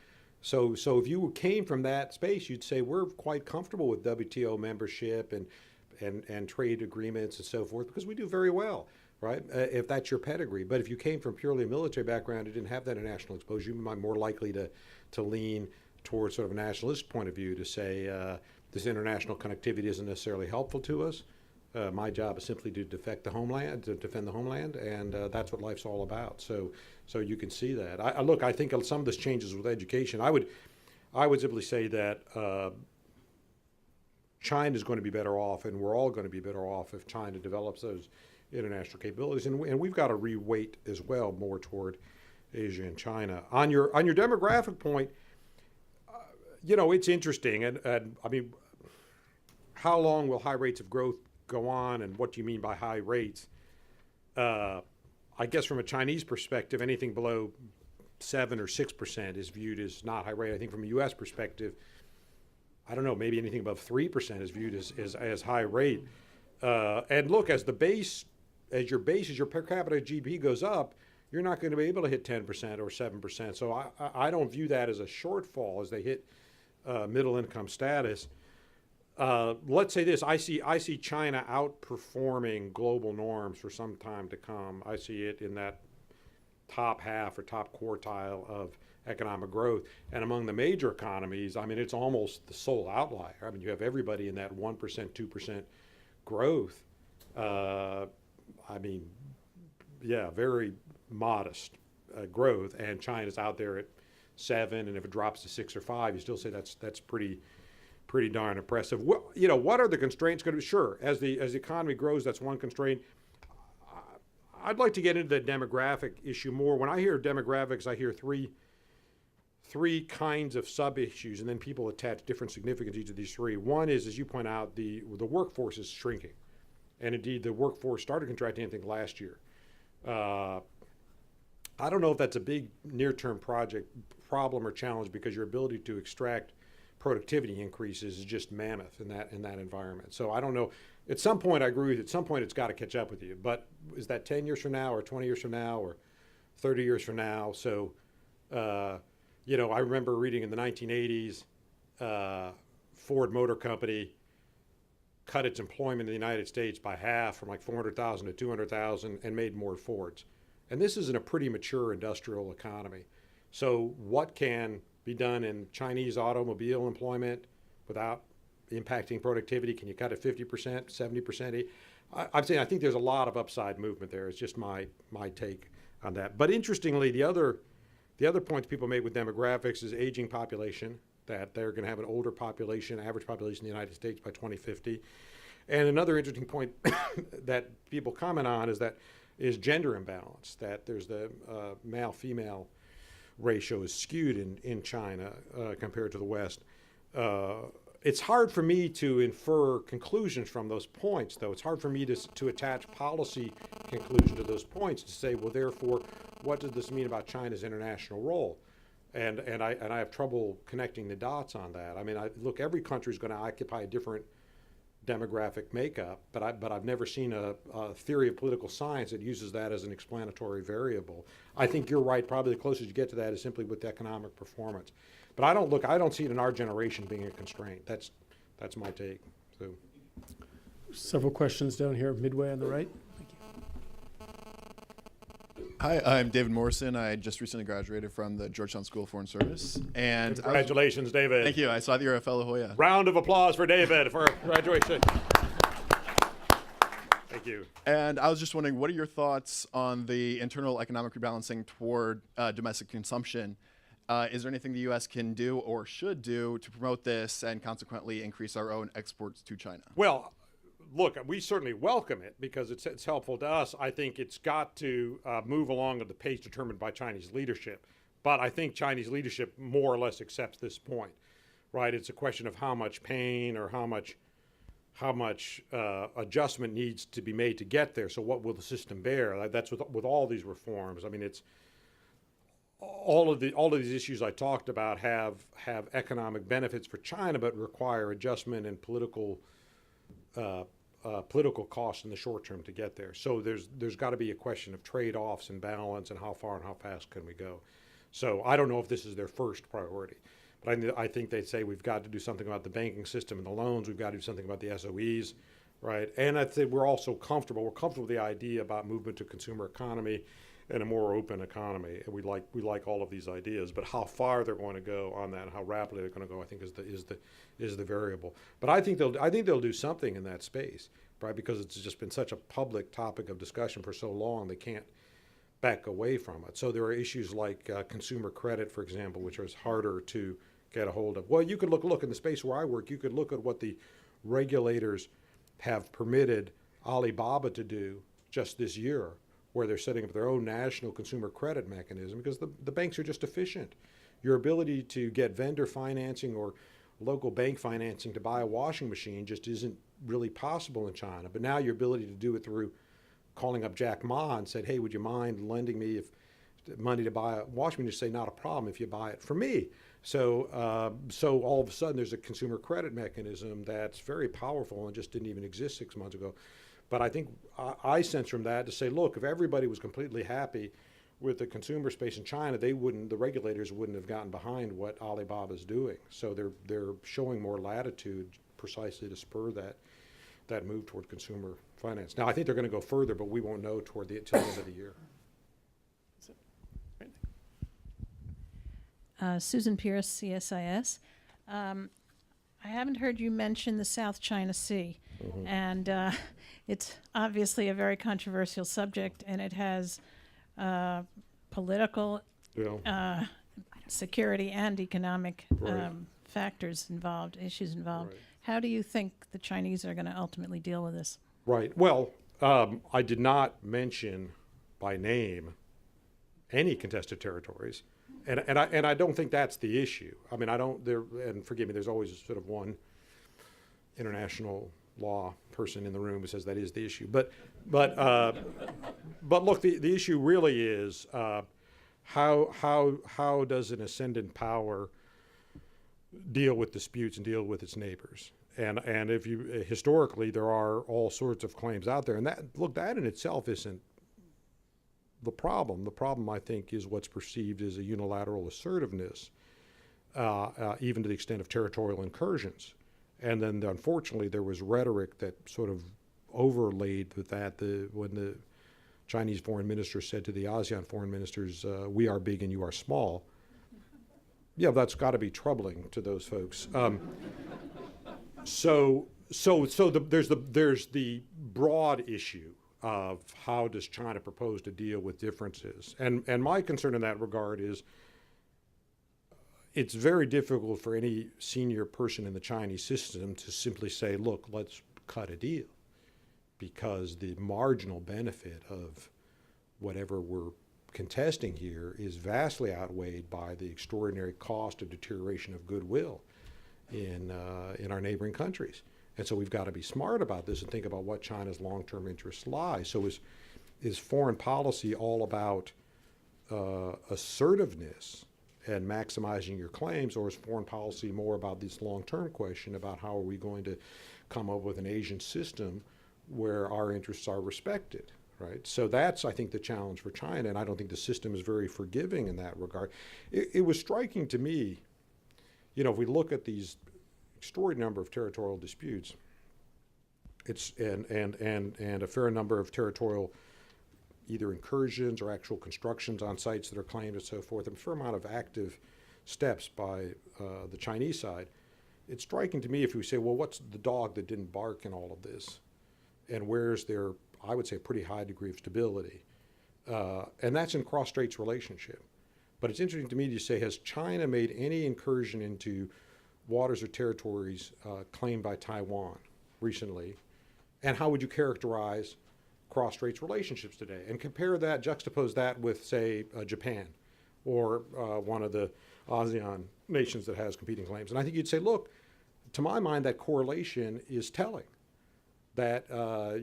So if you came from that space, you'd say we're quite comfortable with WTO membership and trade agreements and so forth, because we do very well, right? If that's your pedigree. But if you came from purely a military background and didn't have that international exposure, you might be more likely to lean towards sort of a nationalist point of view, to say this international connectivity isn't necessarily helpful to us. My job is simply to defend the homeland, and that's what life's all about. So you can see that. I think some of this changes with education. I would simply say that China is going to be better off, and we're all going to be better off if China develops those international capabilities. And we've got to reweight as well more toward Asia and China. On your demographic point, it's interesting, and I mean, how long will high rates of growth go on, and what do you mean by high rates? I guess from a Chinese perspective, anything below 7 or 6% is viewed as not high rate. I think from a U.S. perspective, I don't know, maybe anything above 3% is viewed as high rate. And look, as your per capita GDP goes up, you're not going to be able to hit 10% or 7%. So I don't view that as a shortfall as they hit middle income status. Let's say this: I see China outperforming global norms for some time to come. I see it in that top half or top quartile of economic growth. And among the major economies, I mean, it's almost the sole outlier. I mean, you have everybody in that 1%, 2% growth. Very modest growth, and China's out there at 7, and if it drops to 6 or 5, you still say that's pretty darn impressive. What are the constraints going to be? Sure, as the economy grows, that's one constraint. I'd like to get into the demographic issue more. When I hear demographics, I hear three kinds of sub-issues, and then people attach different significance to each of these three. One is, as you point out, the workforce is shrinking, and indeed the workforce started contracting, I think, last year. I don't know if that's a big near-term problem or challenge, because your ability to extract productivity increases is just mammoth in that environment. So I don't know. At some point, I agree with you. At some point, it's got to catch up with you. But is that 10 years from now, or 20 years from now, or 30 years from now? So, I remember reading in the 1980s, Ford Motor Company cut its employment in the United States by half, from like 400,000 to 200,000, and made more Fords. And this is in a pretty mature industrial economy. So what can be done in Chinese automobile employment without impacting productivity? Can you cut it 50%, 70%? I'm saying I think there's a lot of upside movement there. It's just my take on that. But interestingly, the other point people made with demographics is aging population, that they're going to have an older population, average population in the United States by 2050. And another interesting point that people comment on is gender imbalance, that there's the male-female ratio is skewed in China compared to the West. It's hard for me to infer conclusions from those points, though. It's hard for me to attach policy conclusion to those points, to say, well, therefore, what does this mean about China's international role? And I have trouble connecting the dots on that. I mean, look, every country is going to occupy a different demographic makeup, but I've never seen a theory of political science that uses that as an explanatory variable. I think you're right. Probably the closest you get to that is simply with economic performance. But I don't see it in our generation being a constraint. That's my take. So, Several questions down here, midway on the right. Hi, I'm David Morrison. I just recently graduated from the Georgetown School of Foreign Service. And congratulations, David. Thank you. I saw that you're a fellow Hoya. Round of applause for David for graduation. Thank you. And I was just wondering, what are your thoughts on the internal economic rebalancing toward domestic consumption? Is there anything the U.S. can do or should do to promote this and consequently increase our own exports to China? Well, look, we certainly welcome it because it's helpful to us. I think it's got to move along at the pace determined by Chinese leadership. But I think Chinese leadership more or less accepts this point, right? It's a question of how much pain or how much adjustment needs to be made to get there. So what will the system bear? That's with all these reforms. I mean, all of these issues I talked about have economic benefits for China, but require adjustment and political costs in the short term to get there. So there's got to be a question of trade-offs and balance, and how far and how fast can we go. So I don't know if this is their first priority, but I think they'd say we've got to do something about the banking system and the loans. We've got to do something about the SOEs, right? And I'd say we're also comfortable. We're comfortable with the idea about movement to consumer economy and a more open economy. And we like all of these ideas, but how far they're going to go on that and how rapidly they're going to go, I think is the variable. But I think they'll do something in that space, right? Because it's just been such a public topic of discussion for so long, they can't back away from it. So there are issues like consumer credit, for example, which is harder to get a hold of. Well, you could look in the space where I work, you could look at what the regulators have permitted Alibaba to do just this year, where they're setting up their own national consumer credit mechanism, because the banks are just efficient. Your ability to get vendor financing or local bank financing to buy a washing machine just isn't really possible in China. But now your ability to do it through calling up Jack Ma and said, hey, would you mind lending me money to buy a washing machine? Just say, not a problem if you buy it from me. So all of a sudden there's a consumer credit mechanism that's very powerful and just didn't even exist 6 months ago. But I think I sense from that to say, look, if everybody was completely happy with the consumer space in China, the regulators wouldn't have gotten behind what Alibaba's doing. So they're showing more latitude precisely to spur that move toward consumer finance. Now, I think they're going to go further, but we won't know till the end of the year. Susan Pierce, CSIS. I haven't heard you mention the South China Sea, and it's obviously a very controversial subject, and it has political, security, and economic Right. issues involved. Right. How do you think the Chinese are going to ultimately deal with this? Right. Well, I did not mention by name any contested territories, and I don't think that's the issue. I mean, and forgive me, there's always sort of one international law person in the room who says that is the issue. But look, the issue really is how does an ascendant power deal with disputes and deal with its neighbors? And if you historically, there are all sorts of claims out there, and that in itself isn't the problem. The problem, I think, is what's perceived as a unilateral assertiveness, even to the extent of territorial incursions. And then, unfortunately, there was rhetoric that sort of overlaid with that. When the Chinese foreign minister said to the ASEAN foreign ministers, "We are big and you are small." Yeah, that's got to be troubling to those folks. There's the broad issue of how does China propose to deal with differences, and my concern in that regard is it's very difficult for any senior person in the Chinese system to simply say, look, let's cut a deal, because the marginal benefit of whatever we're contesting here is vastly outweighed by the extraordinary cost of deterioration of goodwill in our neighboring countries. And so we've got to be smart about this and think about what China's long-term interests lie. So is foreign policy all about assertiveness and maximizing your claims, or is foreign policy more about this long-term question about how are we going to come up with an Asian system where our interests are respected, right? So that's, I think, the challenge for China, and I don't think the system is very forgiving in that regard. It was striking to me, if we look at these extraordinary number of territorial disputes, and a fair number of territorial either incursions or actual constructions on sites that are claimed and so forth, and a fair amount of active steps by the Chinese side. It's striking to me if we say, well, what's the dog that didn't bark in all of this? And where's their, I would say, pretty high degree of stability? And that's in cross-straits relationship. But it's interesting to me to say, has China made any incursion into waters or territories claimed by Taiwan recently? And how would you characterize cross-straits relationships today? And juxtapose that with, say, Japan, or one of the ASEAN nations that has competing claims. And I think you'd say, look, to my mind, that correlation is telling, that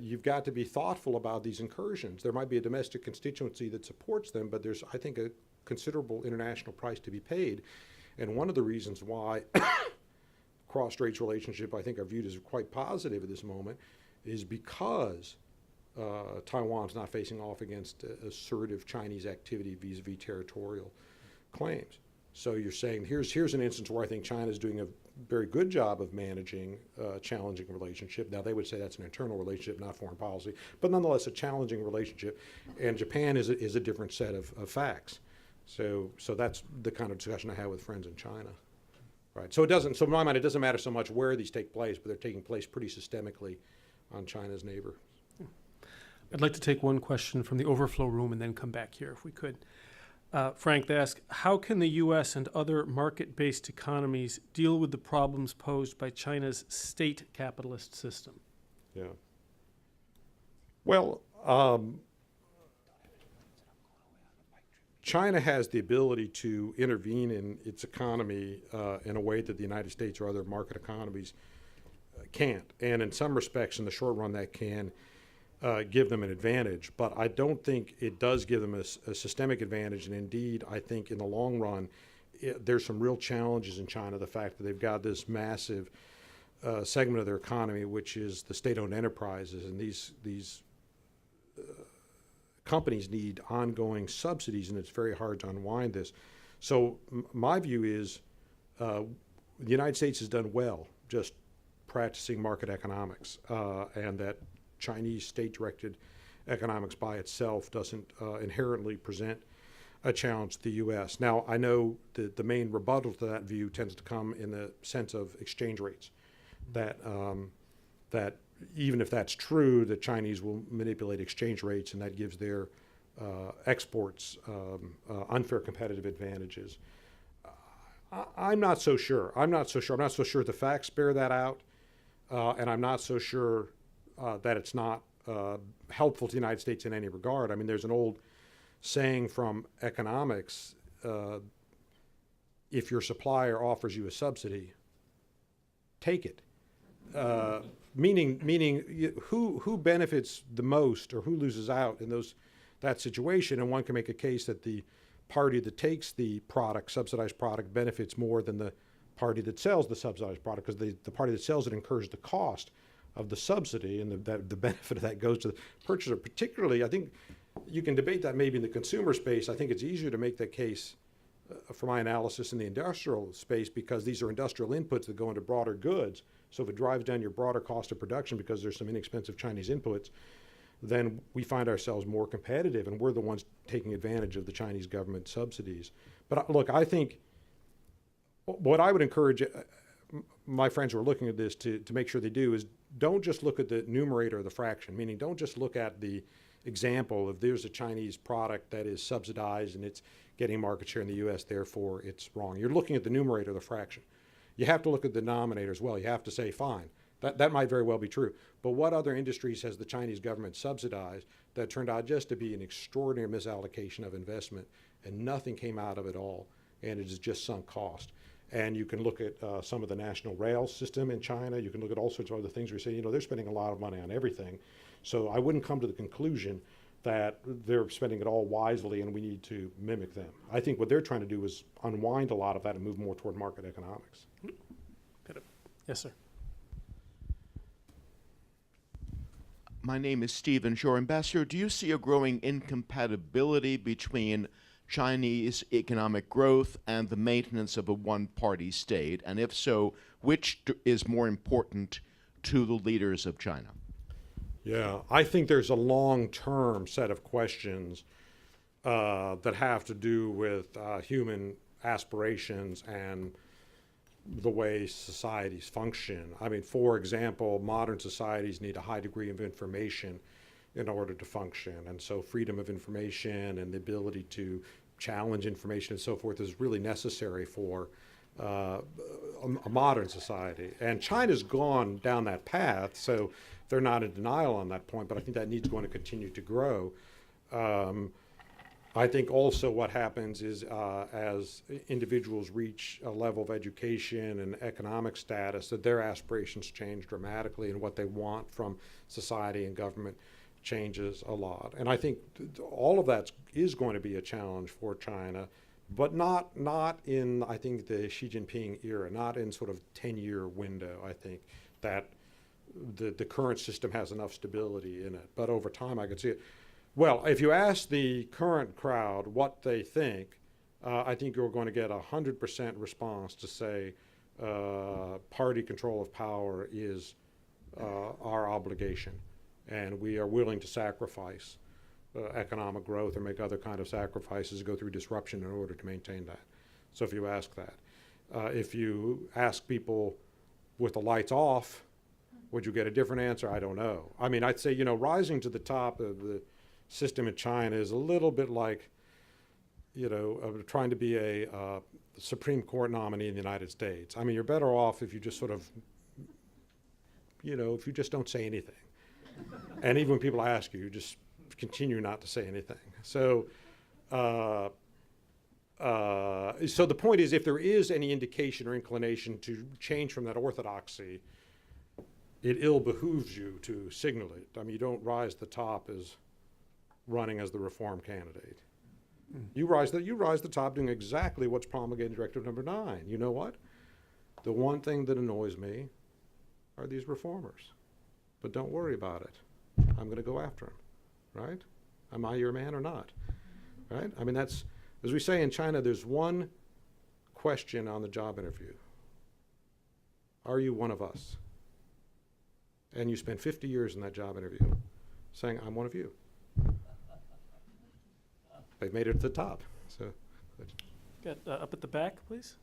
you've got to be thoughtful about these incursions. There might be a domestic constituency that supports them, but there's, I think, considerable international price to be paid. And one of the reasons why cross-strait relationship, I think, are viewed as quite positive at this moment, is because Taiwan's not facing off against assertive Chinese activity vis-a-vis territorial claims. So you're saying here's an instance where I think China's doing a very good job of managing a challenging relationship. Now, they would say that's an internal relationship, not foreign policy, but nonetheless a challenging relationship. And Japan is a different set of facts. So that's the kind of discussion I have with friends in China. Right. So in my mind, it doesn't matter so much where these take place, but they're taking place pretty systemically on China's neighbor. I'd like to take one question from the overflow room and then come back here if we could. Frank, they ask, how can the U.S. and other market-based economies deal with the problems posed by China's state capitalist system? Yeah. Well, China has the ability to intervene in its economy in a way that the United States or other market economies can't. And in some respects, in the short run, that can give them an advantage. But I don't think it does give them a systemic advantage. And indeed, I think in the long run, there's some real challenges in China. The fact that they've got this massive segment of their economy, which is the state-owned enterprises. And these companies need ongoing subsidies, and it's very hard to unwind this. So my view is the United States has done well just practicing market economics, and that Chinese state-directed economics by itself doesn't inherently present a challenge to the U.S. Now, I know that the main rebuttal to that view tends to come in the sense of exchange rates, that even if that's true, the Chinese will manipulate exchange rates, and that gives their exports unfair competitive advantages. I'm not so sure. I'm not so sure the facts bear that out, and I'm not so sure that it's not helpful to the United States in any regard. I mean, there's an old saying from economics, if your supplier offers you a subsidy, take it. Meaning who benefits the most or who loses out in that situation, and one can make a case that the party that takes the product, subsidized product, benefits more than the party that sells the subsidized product, because the party that sells it incurs the cost of the subsidy, and the benefit of that goes to the purchaser. Particularly, I think you can debate that maybe in the consumer space. I think it's easier to make that case for my analysis in the industrial space, because these are industrial inputs that go into broader goods. So if it drives down your broader cost of production because there's some inexpensive Chinese inputs, then we find ourselves more competitive, and we're the ones taking advantage of the Chinese government subsidies. But look, I think what I would encourage my friends who are looking at this to make sure they do is don't just look at the numerator of the fraction, meaning don't just look at the example of there's a Chinese product that is subsidized and it's getting market share in the U.S., therefore it's wrong. You're looking at the numerator of the fraction. You have to look at the denominator as well. You have to say, fine, that might very well be true. But what other industries has the Chinese government subsidized that turned out just to be an extraordinary misallocation of investment, and nothing came out of it all, and it is just sunk cost? And you can look at some of the national rail system in China. You can look at all sorts of other things where you say, they're spending a lot of money on everything. So I wouldn't come to the conclusion that they're spending it all wisely and we need to mimic them. I think what they're trying to do is unwind a lot of that and move more toward market economics. Yes, sir. My name is Stephen Shore. Ambassador, do you see a growing incompatibility between Chinese economic growth and the maintenance of a one-party state? And if so, which is more important to the leaders of China? Yeah, I think there's a long-term set of questions that have to do with human aspirations and the way societies function. I mean, for example, modern societies need a high degree of information in order to function. And so freedom of information and the ability to challenge information and so forth is really necessary for a modern society. And China's gone down that path, so they're not in denial on that point, but I think that need's going to continue to grow. I think also what happens is as individuals reach a level of education and economic status, that their aspirations change dramatically and what they want from society and government changes a lot. And I think all of that is going to be a challenge for China, but not in, I think, the Xi Jinping era, not in sort of 10-year window. I think that the current system has enough stability in it. But over time, I could see it. Well, if you ask the current crowd what they think, I think you're going to get 100% response to say party control of power is our obligation, and we are willing to sacrifice economic growth or make other kind of sacrifices, go through disruption in order to maintain that. So if you ask that. If you ask people with the lights off, would you get a different answer? I don't know. I mean, I'd say, you know, rising to the top of the system in China is a little bit like, you know, trying to be a Supreme Court nominee in the United States. I mean, you're better off if you just sort of, you know, if you just don't say anything. And even when people ask you, you just continue not to say anything. So, so the point is, if there is any indication or inclination to change from that orthodoxy, it ill behooves you to signal it. I mean, you don't rise to the top as running as the reform candidate. You rise to the top doing exactly what's promulgated in Directive Number 9. You know what? The one thing that annoys me are these reformers. But don't worry about it. I'm going to go after them, right? Am I your man or not? Right? I mean, that's, as we say in China, there's one question on the job interview. Are you one of us? And you spend 50 years in that job interview saying, I'm one of you. They've made it to the top. So, Got up at the back, please.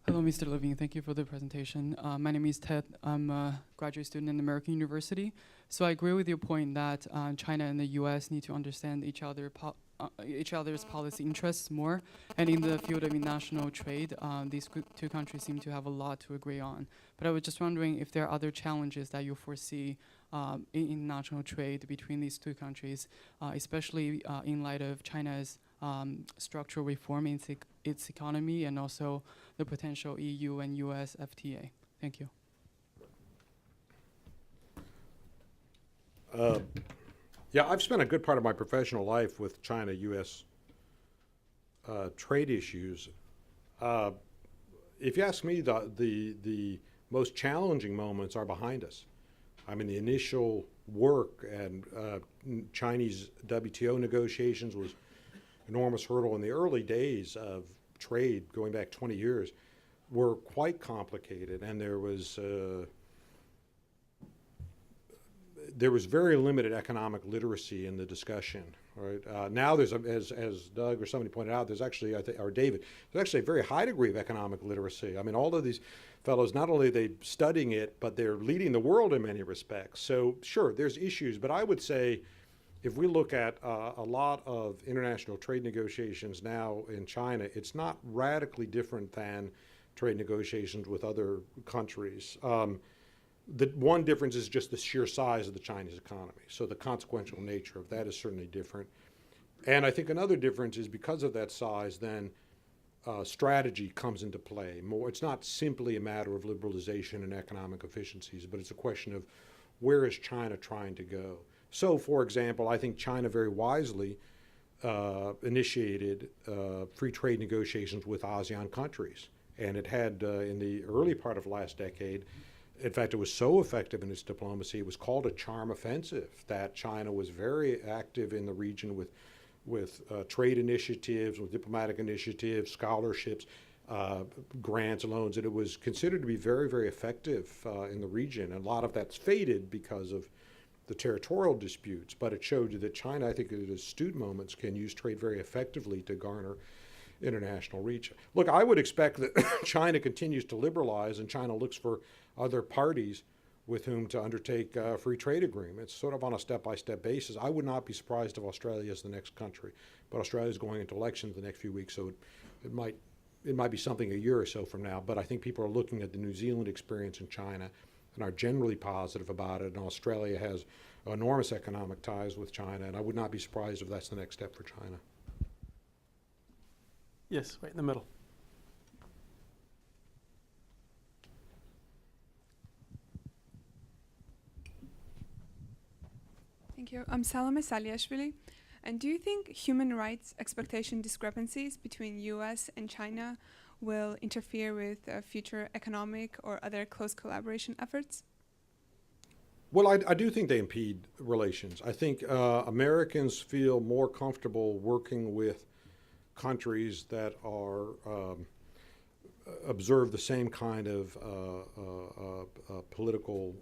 Hello, Mr. Levine. Thank you for the presentation. My name is Ted. I'm a graduate student in American University. So I agree with your point that China and the U.S. need to understand each other's policy interests more. And in the field of international trade, these two countries seem to have a lot to agree on. But I was just wondering if there are other challenges that you foresee in international trade between these two countries, especially in light of China's structural reform in its economy and also the potential EU and US FTA. Thank you. Yeah, I've spent a good part of my professional life with China-U.S. Trade issues. If you ask me, the most challenging moments are behind us. I mean, the initial work and Chinese WTO negotiations was enormous hurdle in the early days of trade, going back 20 years, were quite complicated, and there was very limited economic literacy in the discussion. Right now, there's as Doug or somebody pointed out, there's actually or David, there's actually a very high degree of economic literacy. I mean, all of these fellows, not only are they studying it, but they're leading the world in many respects. So sure, there's issues, but I would say, if we look at a lot of international trade negotiations now in China, it's not radically different than trade negotiations with other countries. The one difference is just the sheer size of the Chinese economy. So the consequential nature of that is certainly different. And I think another difference is because of that size, then strategy comes into play more. It's not simply a matter of liberalization and economic efficiencies, but it's a question of where is China trying to go. So, for example, I think China very wisely initiated free trade negotiations with ASEAN countries. And it had, in the early part of last decade, in fact, it was so effective in its diplomacy, it was called a charm offensive, that China was very active in the region with trade initiatives, with diplomatic initiatives, scholarships, grants, loans, and it was considered to be very, very effective in the region. And a lot of that's faded because of the territorial disputes, but it showed you that China, I think at astute moments, can use trade very effectively to garner international reach. Look, I would expect that China continues to liberalize and China looks for other parties with whom to undertake free trade agreements, sort of on a step-by-step basis. I would not be surprised if Australia is the next country, but Australia is going into elections the next few weeks, so it might be something a year or so from now, but I think people are looking at the New Zealand experience in China and are generally positive about it, and Australia has enormous economic ties with China, and I would not be surprised if that's the next step for China. Yes, right in the middle. Thank you. I'm Salome Saliashvili. And do you think human rights expectation discrepancies between US and China will interfere with future economic or other close collaboration efforts? Well, I do think they impede relations. I think Americans feel more comfortable working with countries that are observe the same kind of political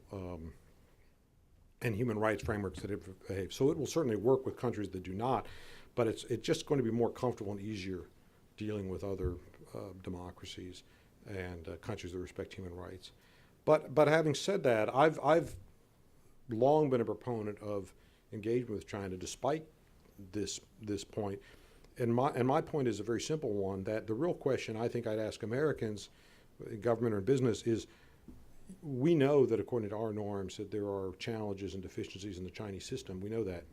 and human rights frameworks that it behaves. So it will certainly work with countries that do not, but it's just going to be more comfortable and easier dealing with other democracies and countries that respect human rights. But having said that, I've long been a proponent of engagement with China despite this point. And my point is a very simple one, that the real question I think I'd ask Americans, government or business, is we know that according to our norms that there are challenges and deficiencies in the Chinese system. We know that.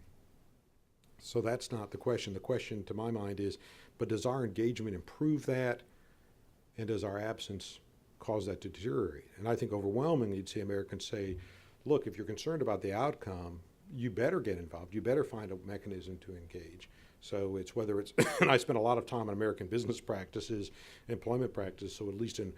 So that's not the question. The question to my mind is, but does our engagement improve that? And does our absence cause that to deteriorate? And I think overwhelmingly you'd see Americans say, look, if you're concerned about the outcome, you better get involved. You better find a mechanism to engage. So it's whether it's, and I spend a lot of time on American business practices, employment practices, so at least in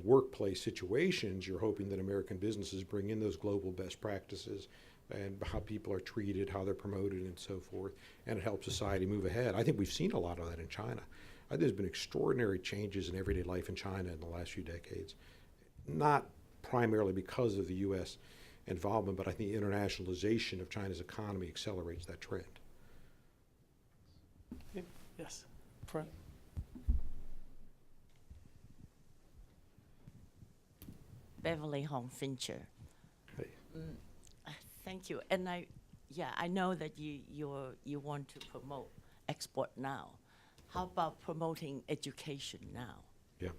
workplace situations, you're hoping that American businesses bring in those global best practices and how people are treated, how they're promoted, and so forth, and it helps society move ahead. I think we've seen a lot of that in China. I think there's been extraordinary changes in everyday life in China in the last few decades, not primarily because of the U.S. involvement, but I think the internationalization of China's economy accelerates that trend. Yes, front. Beverly Hong Fincher. Hey. Thank you. And I know that you want to promote export now. How about promoting education now? Yeah.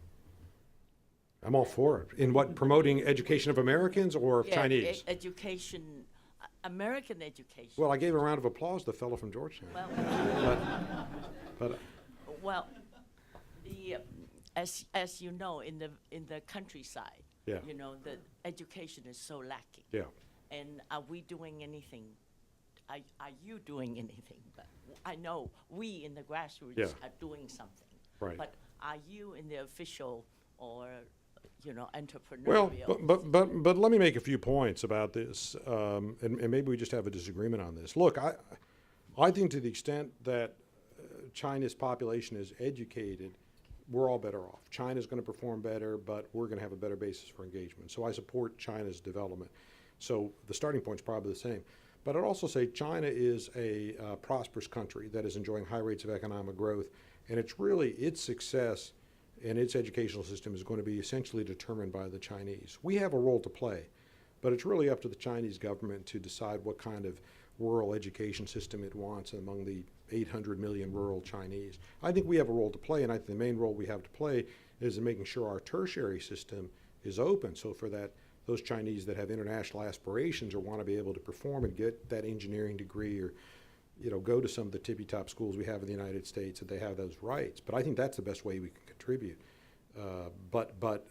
I'm all for it. In what, promoting education of Americans or of Chinese? Education, American education. Well, I gave a round of applause to the fellow from Georgetown. But Well, the as you know, in the countryside, Yeah. you know, the education is so lacking. yeah. And are we doing anything? Are you doing anything? But I know we in the grassroots Yeah. are doing something. Right. But are you in the official or, you know, Well, entrepreneurial? but let me make a few points about this, and maybe we just have a disagreement on this. Look, I think to the extent that China's population is educated, we're all better off. China's going to perform better, but we're going to have a better basis for engagement. So I support China's development. So the starting point's probably the same. But I'd also say China is a prosperous country that is enjoying high rates of economic growth, and it's really its success and its educational system is going to be essentially determined by the Chinese. We have a role to play, but it's really up to the Chinese government to decide what kind of rural education system it wants among the 800 million rural Chinese. I think we have a role to play, and I think the main role we have to play is in making sure our tertiary system is open, so for those Chinese that have international aspirations or want to be able to perform and get that engineering degree or, you know, go to some of the tippy-top schools we have in the United States, that they have those rights. But I think that's the best way we can contribute. But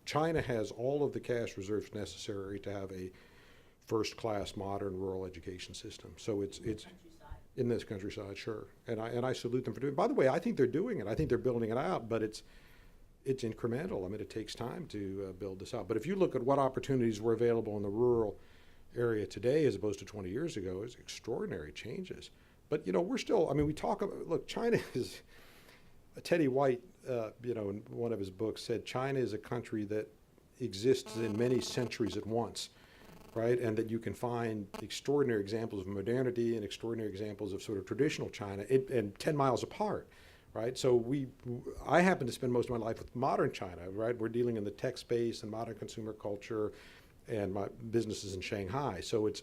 China has all of the cash reserves necessary to have a first-class modern rural education system. So it's in this countryside, sure. And I salute them for doing it. By the way, I think they're doing it. I think they're building it out, but it's incremental. I mean, it takes time to build this out. But if you look at what opportunities were available in the rural area today as opposed to 20 years ago, it's extraordinary changes. But, you know, we're still, I mean, we talk about, look, China is, Teddy White, you know, in one of his books said, China is a country that exists in many centuries at once, right? And that you can find extraordinary examples of modernity and extraordinary examples of sort of traditional China and 10 miles apart. Right, so I happen to spend most of my life with modern China. Right, we're dealing in the tech space and modern consumer culture, and my business is in Shanghai. So it's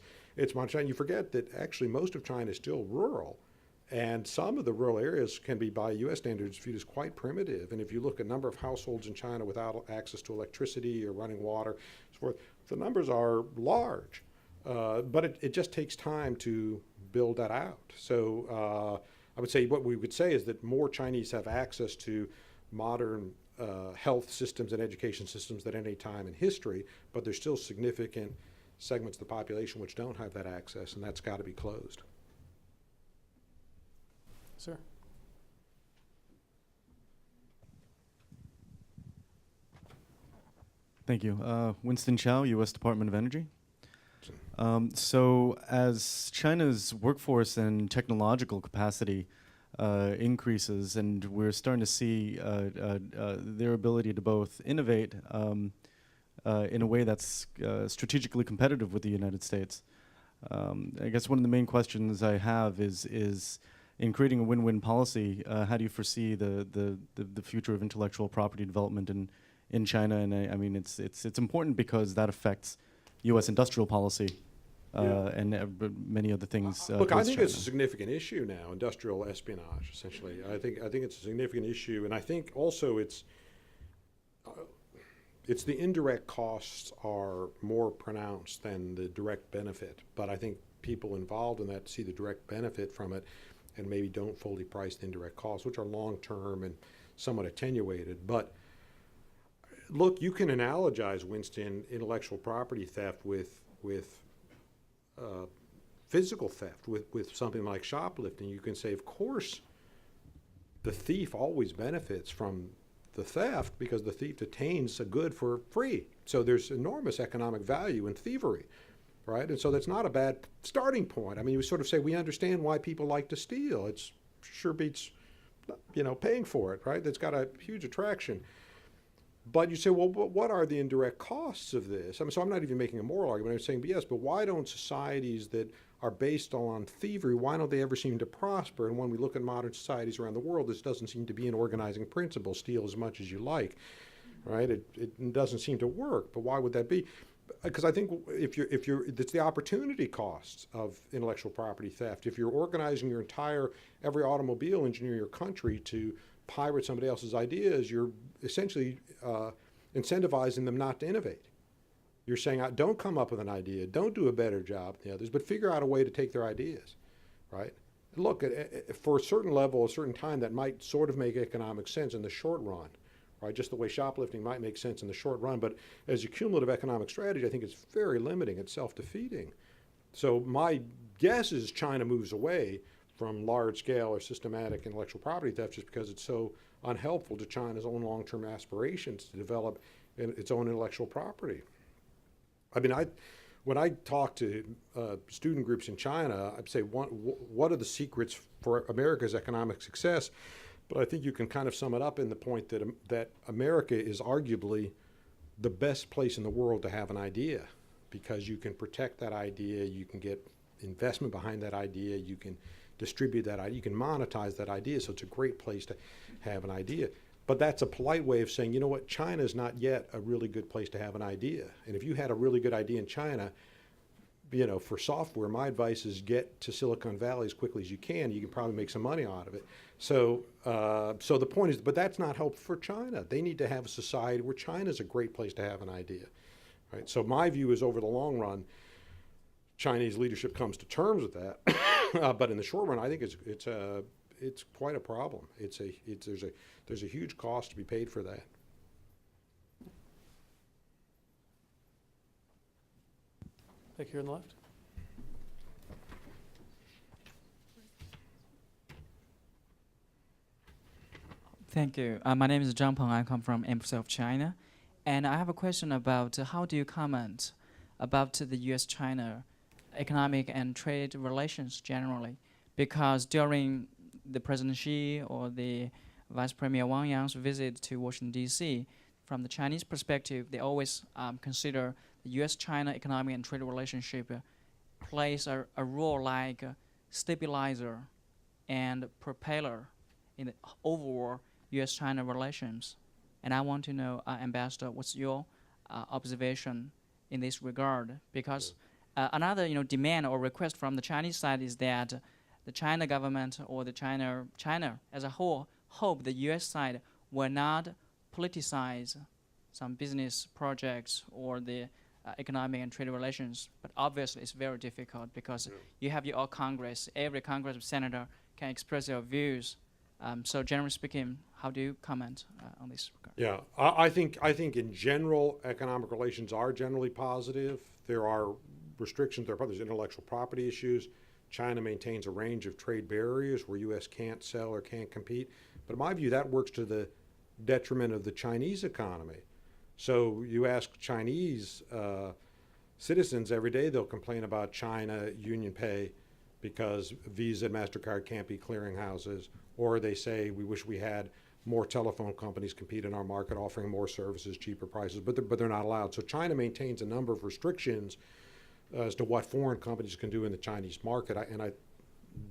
modern China. You forget that actually most of China is still rural, and some of the rural areas can be, by U.S. standards, viewed as quite primitive. And if you look at number of households in China without access to electricity or running water, so forth, the numbers are large. But it just takes time to build that out. So. I would say what we would say is that more Chinese have access to modern health systems and education systems than any time in history, but there's still significant segments of the population which don't have that access, and that's got to be closed. Sir? Thank you. Winston Chow, U.S. Department of Energy. So as China's workforce and technological capacity increases, and we're starting to see their ability to both innovate in a way that's strategically competitive with the United States. I guess one of the main questions I have is in creating a win-win policy, how do you foresee the future of intellectual property development in China? And I mean, it's important because that affects U.S. industrial policy and many other things. Look, I towards think China. it's a significant issue now, industrial espionage, essentially. I think it's a significant issue, and I think also it's the indirect costs are more pronounced than the direct benefit. But I think people involved in that see the direct benefit from it and maybe don't fully price the indirect costs, which are long-term and somewhat attenuated. But look, you can analogize, Winston, intellectual property theft with physical theft, with something like shoplifting. You can say, of course, the thief always benefits from the theft because the thief attains a good for free. So there's enormous economic value in thievery, right? And so that's not a bad starting point. I mean, you sort of say, we understand why people like to steal. It's sure beats, paying for it, right? That's got a huge attraction. But you say, well, what are the indirect costs of this? I mean, so I'm not even making a moral argument. I'm saying, yes, but why don't societies that are based on thievery, why don't they ever seem to prosper? And when we look at modern societies around the world, this doesn't seem to be an organizing principle, steal as much as you like, right? It doesn't seem to work, but why would that be? Because I think if it's the opportunity costs of intellectual property theft. If you're organizing every automobile engineer in your country to pirate somebody else's ideas, you're essentially incentivizing them not to innovate. You're saying, don't come up with an idea, don't do a better job than the others, but figure out a way to take their ideas, right? Look, for a certain level, a certain time, that might sort of make economic sense in the short run, right? Just the way shoplifting might make sense in the short run, but as a cumulative economic strategy, I think it's very limiting, it's self-defeating. So my guess is China moves away from large-scale or systematic intellectual property theft just because it's so unhelpful to China's own long-term aspirations to develop its own intellectual property. I mean, when I talk to student groups in China, I'd say, what are the secrets for America's economic success? But I think you can kind of sum it up in the point that America is arguably the best place in the world to have an idea, because you can protect that idea, you can get investment behind that idea, you can distribute that idea, you can monetize that idea, so it's a great place to have an idea. But that's a polite way of saying, you know what, China is not yet a really good place to have an idea. And if you had a really good idea in China, for software, my advice is get to Silicon Valley as quickly as you can. You can probably make some money out of it. So the point is, but that's not helpful for China. They need to have a society where China is a great place to have an idea, right? So my view is, over the long run, Chinese leadership comes to terms with that. But in the short run, I think it's quite a problem. There's a huge cost to be paid for that. Back here on the left. Thank you. My name is Zhang Peng. I come from Embassy of China. And I have a question about how do you comment about the U.S.-China economic and trade relations generally? Because during the President Xi or the Vice Premier Wang Yang's visit to Washington, D.C., from the Chinese perspective, they always consider the U.S.-China economic and trade relationship plays a role like a stabilizer and propeller in the overall U.S.-China relations. And I want to know, Ambassador, what's your observation in this regard? Because another demand or request from the Chinese side is that the China government or the China as a whole hope the U.S. side will not politicize some business projects or the economic and trade relations. But obviously it's very difficult because you have your Congress. Every Congress senator can express their views. So generally speaking, How do you comment on this regard? Yeah, I think in general, economic relations are generally positive. There are restrictions, there's intellectual property issues. China maintains a range of trade barriers where U.S. can't sell or can't compete. But in my view, that works to the detriment of the Chinese economy. So you ask Chinese citizens every day, they'll complain about China Union Pay because Visa and MasterCard can't be clearinghouses, or they say we wish we had more telephone companies compete in our market offering more services, cheaper prices, but they're not allowed. So China maintains a number of restrictions as to what foreign companies can do in the Chinese market, and I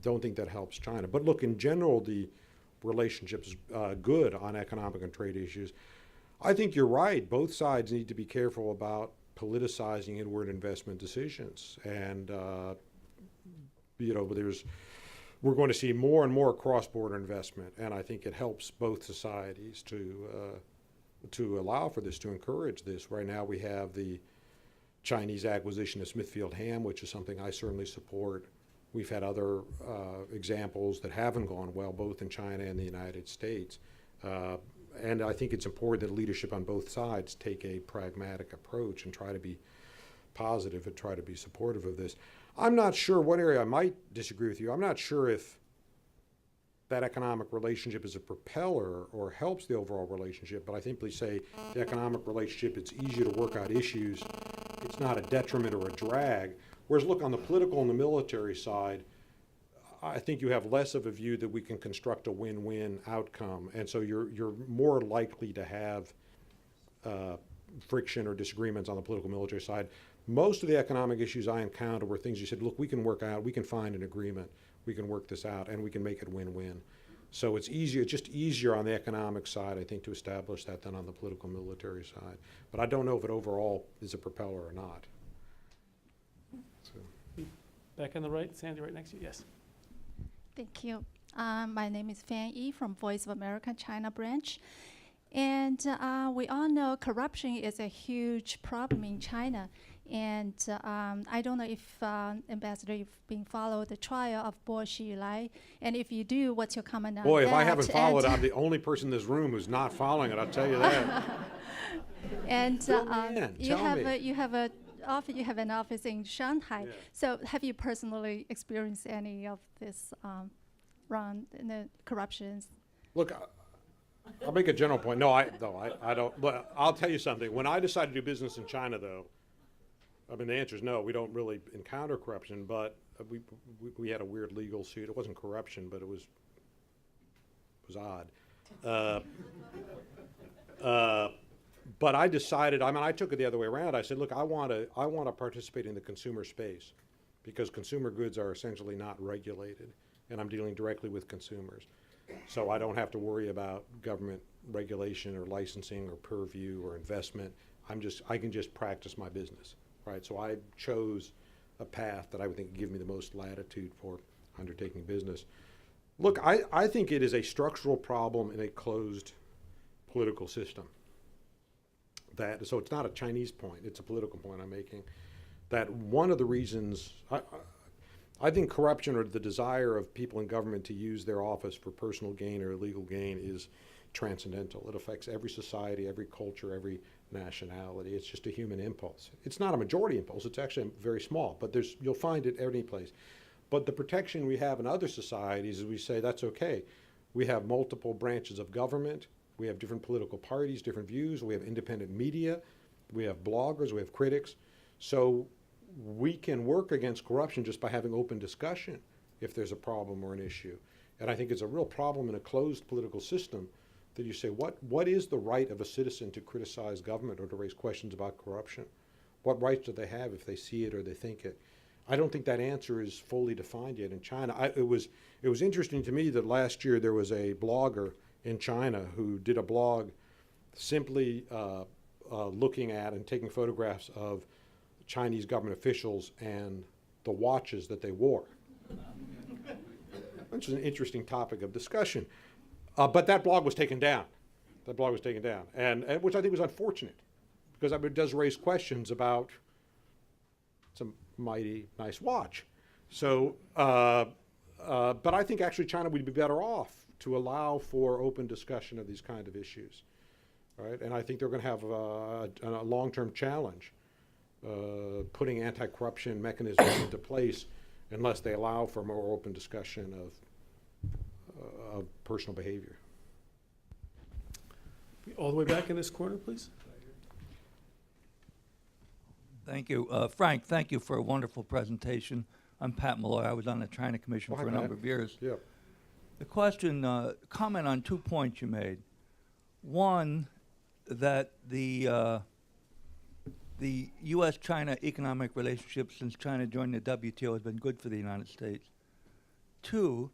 don't think that helps China. But look, in general, the relationship is good on economic and trade issues. I think you're right. Both sides need to be careful about politicizing inward investment decisions. And, we're going to see more and more cross-border investment, and I think it helps both societies to allow for this, to encourage this. Right now we have the Chinese acquisition of Smithfield Ham, which is something I certainly support. We've had other examples that haven't gone well, both in China and the United States. And I think it's important that leadership on both sides take a pragmatic approach and try to be positive and try to be supportive of this. I'm not sure what area I might disagree with you. I'm not sure if that economic relationship is a propeller or helps the overall relationship, but I simply say the economic relationship, it's easier to work out issues. It's not a detriment or a drag. Whereas look, on the political and the military side, I think you have less of a view that we can construct a win-win outcome. And so you're more likely to have friction or disagreements on the political military side. Most of the economic issues I encounter were things you said, look, we can work out, we can find an agreement, we can work this out, and we can make it win-win. So it's just easier on the economic side, I think, to establish that than on the political military side. But I don't know if it overall is a propeller or not. So. Back on the right, Sandy, right next to you. Yes. Thank you. My name is Fan Yi from Voice of America China branch. And we all know corruption is a huge problem in China. And I don't know if, Ambassador, you've been followed the trial of Bo Xilai. And if you do, what's your comment on that? Boy, if I haven't followed it, I'm the only person in this room who's not following it, I'll tell you that. And you have an office in Shanghai. Yeah. So have you personally experienced any of this wrong in the corruptions? Look, I'll make a general point. No, I don't. But I'll tell you something. When I decided to do business in China, though, I mean, the answer is no. We don't really encounter corruption, but we had a weird legal suit. It wasn't corruption, but it was odd. But I decided. I mean, I took it the other way around. I said, look, I want to participate in the consumer space because consumer goods are essentially not regulated, and I'm dealing directly with consumers. So I don't have to worry about government regulation or licensing or purview or investment. I can just practice my business, right? So I chose a path that I would think would give me the most latitude for undertaking business. Look, I think it is a structural problem in a closed political system. So it's not a Chinese point, it's a political point I'm making. That one of the reasons, I think corruption or the desire of people in government to use their office for personal gain or illegal gain is transcendental. It affects every society, every culture, every nationality. It's just a human impulse. It's not a majority impulse. It's actually very small, but you'll find it any place. But the protection we have in other societies is we say that's okay. We have multiple branches of government. We have different political parties, different views. We have independent media. We have bloggers. We have critics. So we can work against corruption just by having open discussion if there's a problem or an issue. And I think it's a real problem in a closed political system that you say, what is the right of a citizen to criticize government or to raise questions about corruption? What rights do they have if they see it or they think it? I don't think that answer is fully defined yet in China. It was interesting to me that last year there was a blogger in China who did a blog simply looking at and taking photographs of Chinese government officials and the watches that they wore. Which is an interesting topic of discussion. But that blog was taken down. And which I think was unfortunate, because it does raise questions about some mighty nice watch. So, but I think actually China would be better off to allow for open discussion of these kind of issues, right? And I think they're going to have a long-term challenge putting anti-corruption mechanisms into place unless they allow for more open discussion of personal behavior. All the way back in this corner, please. Thank you. Frank, thank you for a wonderful presentation. I'm Pat Malloy. I was on the China Commission Oh, hi, for a Pat. number of years. Yeah. The question, comment on 2 points you made. One, that the U.S.-China economic relationship since China joined the WTO has been good for the United States. Two,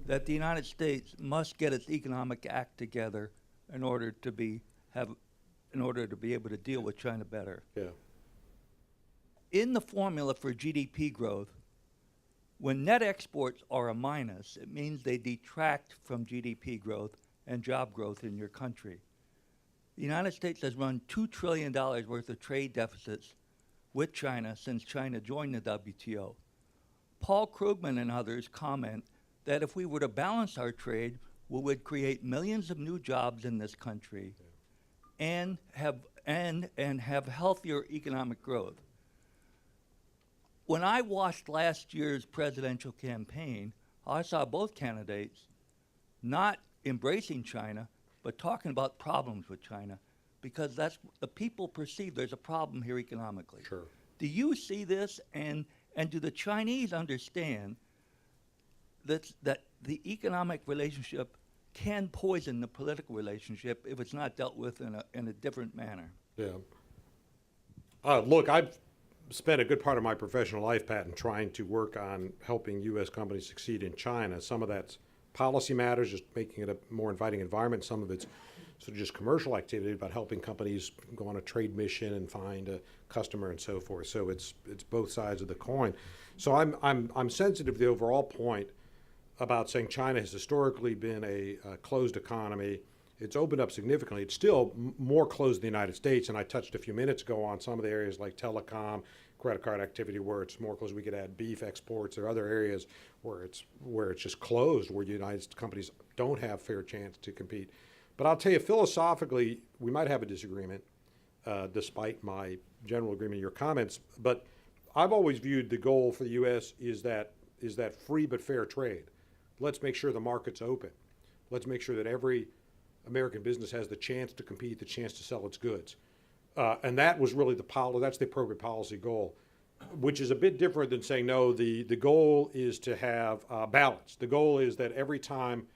that the United States must get its economic act together in order to be able to deal with China better. Yeah. In the formula for GDP growth, when net exports are a minus, it means they detract from GDP growth and job growth in your country. The United States has run $2 trillion worth of trade deficits with China since China joined the WTO. Paul Krugman and others comment that if we were to balance our trade, we would create millions of new jobs in this country and have healthier economic growth. When I watched last year's presidential campaign, I saw both candidates not embracing China, but talking about problems with China, because that's the people perceive there's a problem here economically. Sure. Do you see this, and do the Chinese understand that the economic relationship can poison the political relationship if it's not dealt with in a different manner? Yeah. Look, I've spent a good part of my professional life, Pat, in trying to work on helping U.S. companies succeed in China. Some of that's policy matters, just making it a more inviting environment. Some of it's sort of just commercial activity about helping companies go on a trade mission and find a customer and so forth. So it's both sides of the coin. So I'm sensitive to the overall point about saying China has historically been a closed economy. It's opened up significantly. It's still more closed than the United States, and I touched a few minutes ago on some of the areas like telecom, credit card activity where it's more closed. We could add beef exports or other areas where it's just closed, where United companies don't have fair chance to compete. But I'll tell you, philosophically, we might have a disagreement, despite my general agreement in your comments. But I've always viewed the goal for the U.S. is that free but fair trade. Let's make sure the market's open. Let's make sure that every American business has the chance to compete, the chance to sell its goods. And that was really that's the appropriate policy goal, which is a bit different than saying, no, the goal is to have balance. The goal is that every time,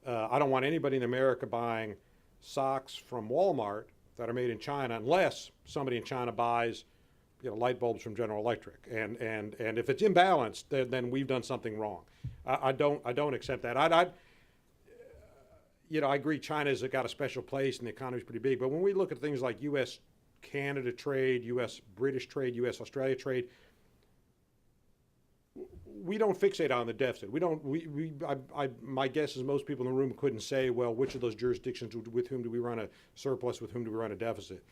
I don't want anybody in America buying socks from Walmart that are made in China unless somebody in China buys light bulbs from General Electric. And if it's imbalanced, then we've done something wrong. I don't accept that. I agree China's got a special place and the economy's pretty big, but when we look at things like U.S.-Canada trade, U.S.-British trade, U.S.-Australia trade, we don't fixate on the deficit. My guess is most people in the room couldn't say, well, which of those jurisdictions with whom do we run a surplus, with whom do we run a deficit?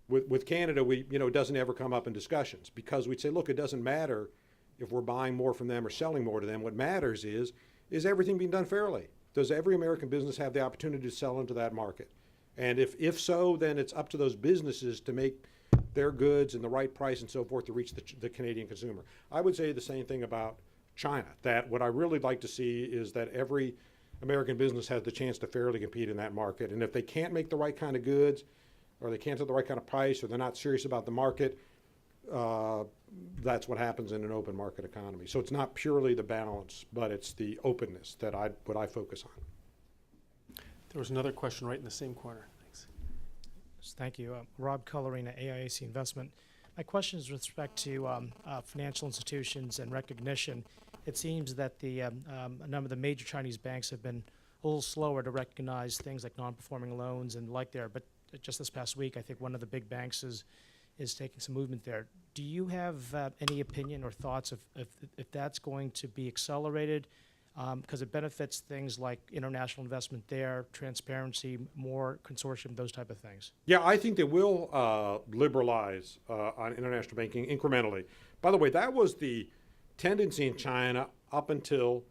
With Canada, it doesn't ever come up in discussions because we'd say, look, it doesn't matter if we're buying more from them or selling more to them. What matters is everything being done fairly? Does every American business have the opportunity to sell into that market? And if so, then it's up to those businesses to make their goods in the right price and so forth to reach the Canadian consumer. I would say the same thing about China, that what I really like to see is that every American business has the chance to fairly compete in that market. And if they can't make the right kind of goods, or they can't set the right kind of price, or they're not serious about the market, that's what happens in an open market economy. So it's not purely the balance, but it's the openness that I focus on. There was another question right in the same corner. Thanks. Thank you. Rob Colorina, AIAC Investment. My question is with respect to financial institutions and recognition. It seems that a number of the major Chinese banks have been a little slower to recognize things like non-performing loans and like there, but just this past week, I think one of the big banks is taking some movement there. Do you have any opinion or thoughts if that's going to be accelerated? Because it benefits things like international investment there, transparency, more consortium, those type of things. Yeah, I think they will liberalize on international banking incrementally. By the way, that was the tendency in China up until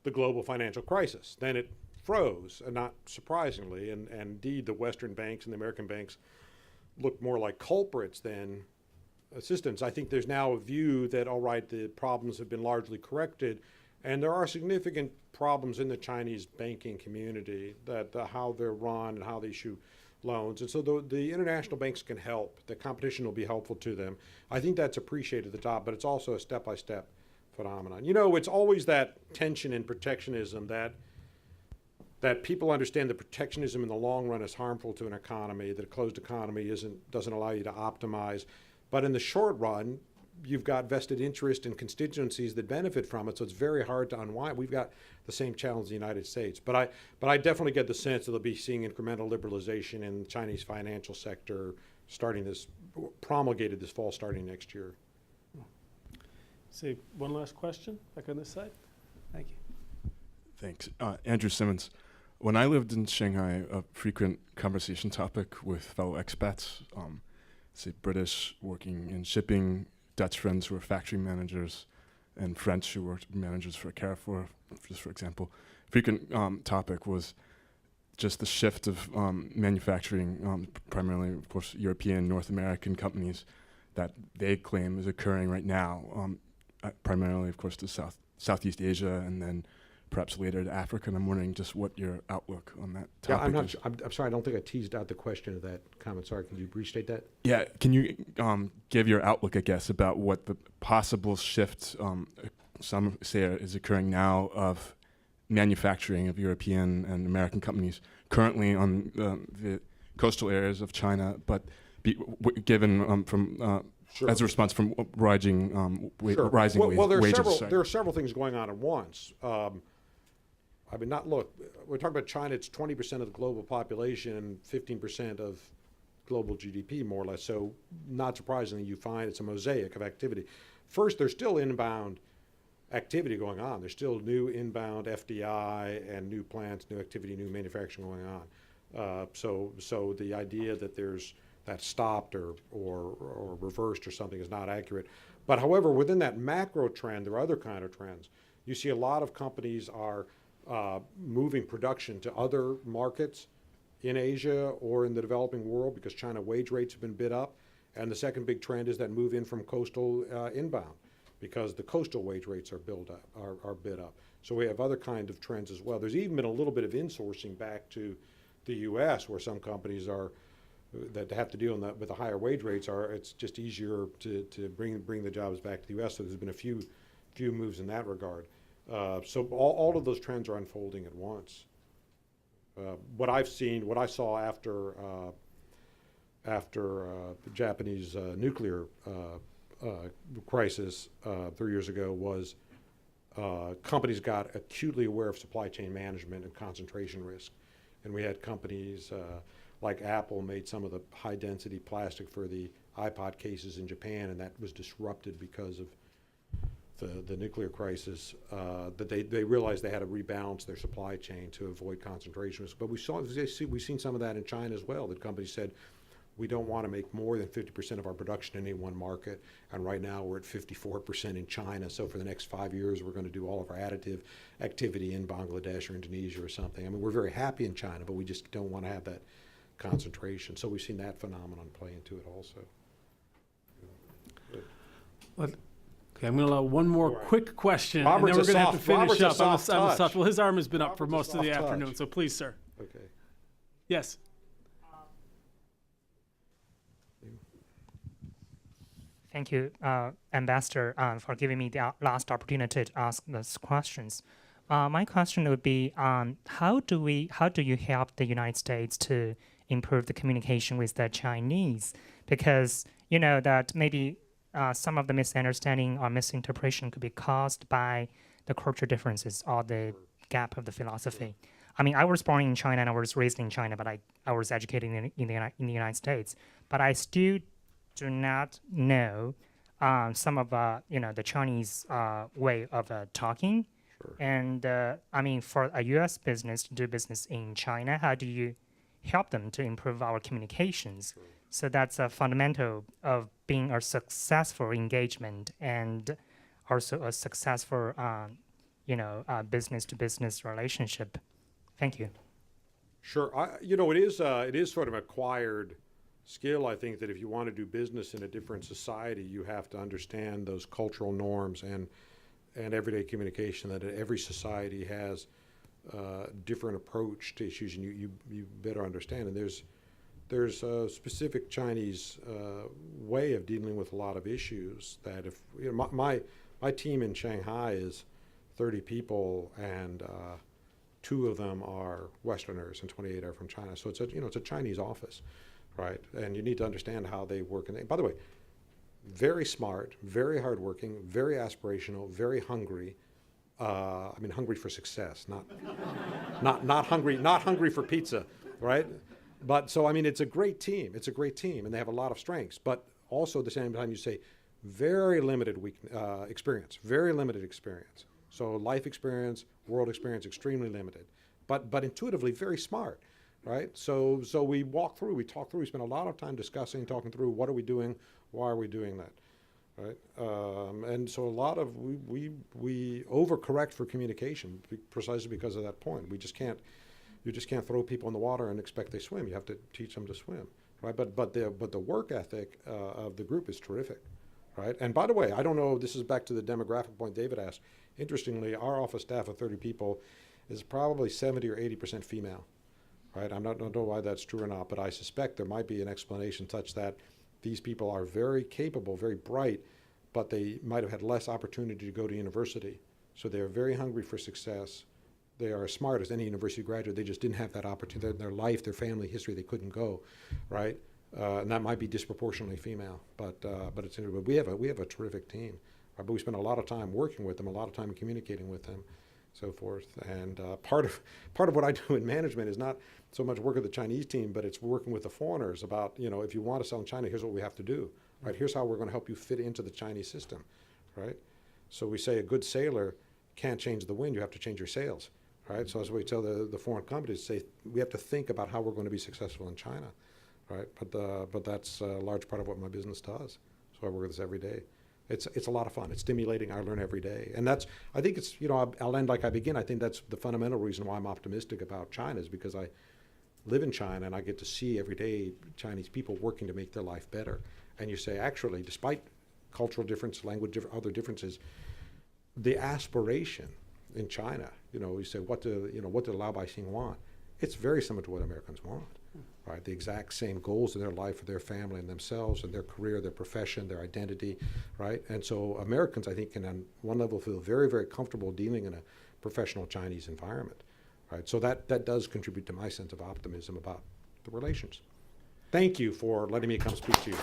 the global financial crisis. Then it froze, and not surprisingly, and indeed the Western banks and the American banks looked more like culprits than assistants. I think there's now a view that, all right, the problems have been largely corrected, and there are significant problems in the Chinese banking community, that how they're run and how they issue loans. And so the international banks can help. The competition will be helpful to them. I think that's appreciated at the top, but it's also a step-by-step phenomenon. You know, it's always that tension in protectionism that people understand that protectionism in the long run is harmful to an economy, that a closed economy doesn't allow you to optimize. But in the short run, you've got vested interest and constituencies that benefit from it, so it's very hard to unwind. We've got the same challenge in the United States. But I definitely get the sense that they'll be seeing incremental liberalization in the Chinese financial sector promulgated this fall, starting next year. Say one last question, back on this side. Thank you. Thanks. Andrew Simmons. When I lived in Shanghai, a frequent conversation topic with fellow expats, say British working in shipping, Dutch friends who were factory managers, and French who were managers for Carrefour, just for example. Frequent topic was just the shift of manufacturing, primarily, of course, European, North American companies that they claim is occurring right now, primarily, of course, to Southeast Asia and then perhaps later to Africa. And I'm wondering just what your outlook on that topic is. I'm sorry, I don't think I teased out the question of that comment. Sorry, can you restate that? Yeah, can you give your outlook, I guess, about what the possible shift, some say is occurring now, of manufacturing of European and American companies currently on the coastal areas of China, but given from Sure. as a response from rising Sure. rising well, wages. there are several things going on at once. We're talking about China. It's 20% of the global population and 15% of global GDP, more or less. So not surprisingly, you find it's a mosaic of activity. First, there's still inbound activity going on. There's still new inbound FDI and new plants, new activity, new manufacturing going on. So the idea that that's stopped or reversed or something is not accurate. But however, within that macro trend, there are other kind of trends. You see a lot of companies are moving production to other markets in Asia or in the developing world because China wage rates have been bid up. And the second big trend is that move in from coastal inbound because the coastal wage rates are bid up. So we have other kind of trends as well. There's even been a little bit of insourcing back to the U.S. where some companies that have to deal with the higher wage rates it's just easier to bring the jobs back to the U.S. So there's been a few moves in that regard. So all of those trends are unfolding at once. What I saw after the Japanese nuclear crisis 3 years ago was companies got acutely aware of supply chain management and concentration risk. And we had companies like Apple made some of the high-density plastic for the iPod cases in Japan, and that was disrupted because of the nuclear crisis, that they realized they had to rebalance their supply chain to avoid concentration risk. But we've seen some of that in China as well, that companies said, we don't want to make more than 50% of our production in any one market, and right now we're at 54% in China, so for the next 5 years we're going to do all of our additive activity in Bangladesh or Indonesia or something. I mean, we're very happy in China, but we just don't want to have that concentration. So we've seen that phenomenon play into it also. Okay, I'm going to allow one more quick question, and then we're going to have to finish up. I'm a soft. Well, his arm has been up for most of the afternoon, so please, sir. Okay. Yes. Thank you, Ambassador, for giving me the last opportunity to ask those questions. My question would be, how do you help the United States to improve the communication with the Chinese? Because you know that maybe some of the misunderstanding or misinterpretation could be caused by the cultural differences or the gap of the philosophy. I mean, I was born in China and I was raised in China, but I was educated in the United States. But I still do not know some of the Chinese way of talking. Sure. And I mean, for a U.S. business to do business in China, how do you help them to improve our communications? Sure. So that's a fundamental of being a successful engagement and also a successful business to business relationship? Thank you. Sure. It is sort of an acquired skill. I think that if you want to do business in a different society, you have to understand those cultural norms and everyday communication, that every society has different approach to issues, and you better understand. And there's a specific Chinese way of dealing with a lot of issues that if, my team in Shanghai is 30 people, and 2 of them are Westerners and 28 are from China. So it's a Chinese office, right? And you need to understand how they work. And by the way, very smart, very hardworking, very aspirational, very hungry. Hungry for success, not hungry for pizza, right? But so it's a great team. It's a great team, and they have a lot of strengths. But also at the same time, you say very limited experience, very limited experience. So life experience, world experience, extremely limited. But intuitively very smart, right? So we talk through. We spend a lot of time discussing, talking through what are we doing, why are we doing that, right? And so a lot of we overcorrect for communication precisely because of that point. You just can't throw people in the water and expect they swim. You have to teach them to swim, right? But the work ethic of the group is terrific, right? And by the way, I don't know. This is back to the demographic point David asked. Interestingly, our office staff of 30 people is probably 70 or 80% female, right? I don't know why that's true or not, but I suspect there might be an explanation such that these people are very capable, very bright, but they might have had less opportunity to go to university. So they're very hungry for success. They are as smart as any university graduate. They just didn't have that opportunity in their life, their family history. They couldn't go, right? And that might be disproportionately female, but we have a terrific team. Right? But we spend a lot of time working with them, a lot of time communicating with them, so forth. And part of what I do in management is not so much work with the Chinese team, but it's working with the foreigners about, if you want to sell in China, here's what we have to do, right? Here's how we're going to help you fit into the Chinese system, right? So we say a good sailor can't change the wind, you have to change your sails, right? So as we tell the foreign companies, say we have to think about how we're going to be successful in China, right? But that's a large part of what my business does. So I work with this every day. It's a lot of fun. It's stimulating. I learn every day. And I think it's, I'll end like I begin. I think that's the fundamental reason why I'm optimistic about China, is because I live in China and I get to see every day Chinese people working to make their life better. And you say, actually, despite cultural difference, language, other differences, the aspiration in China, you say, what do Lao Baixing want? It's very similar to what Americans want. Right, the exact same goals in their life for their family and themselves and their career, their profession, their identity, right? And so Americans, I think, can on one level feel very, very comfortable dealing in a professional Chinese environment, right? So that does contribute to my sense of optimism about the relations. Thank you for letting me come speak to you.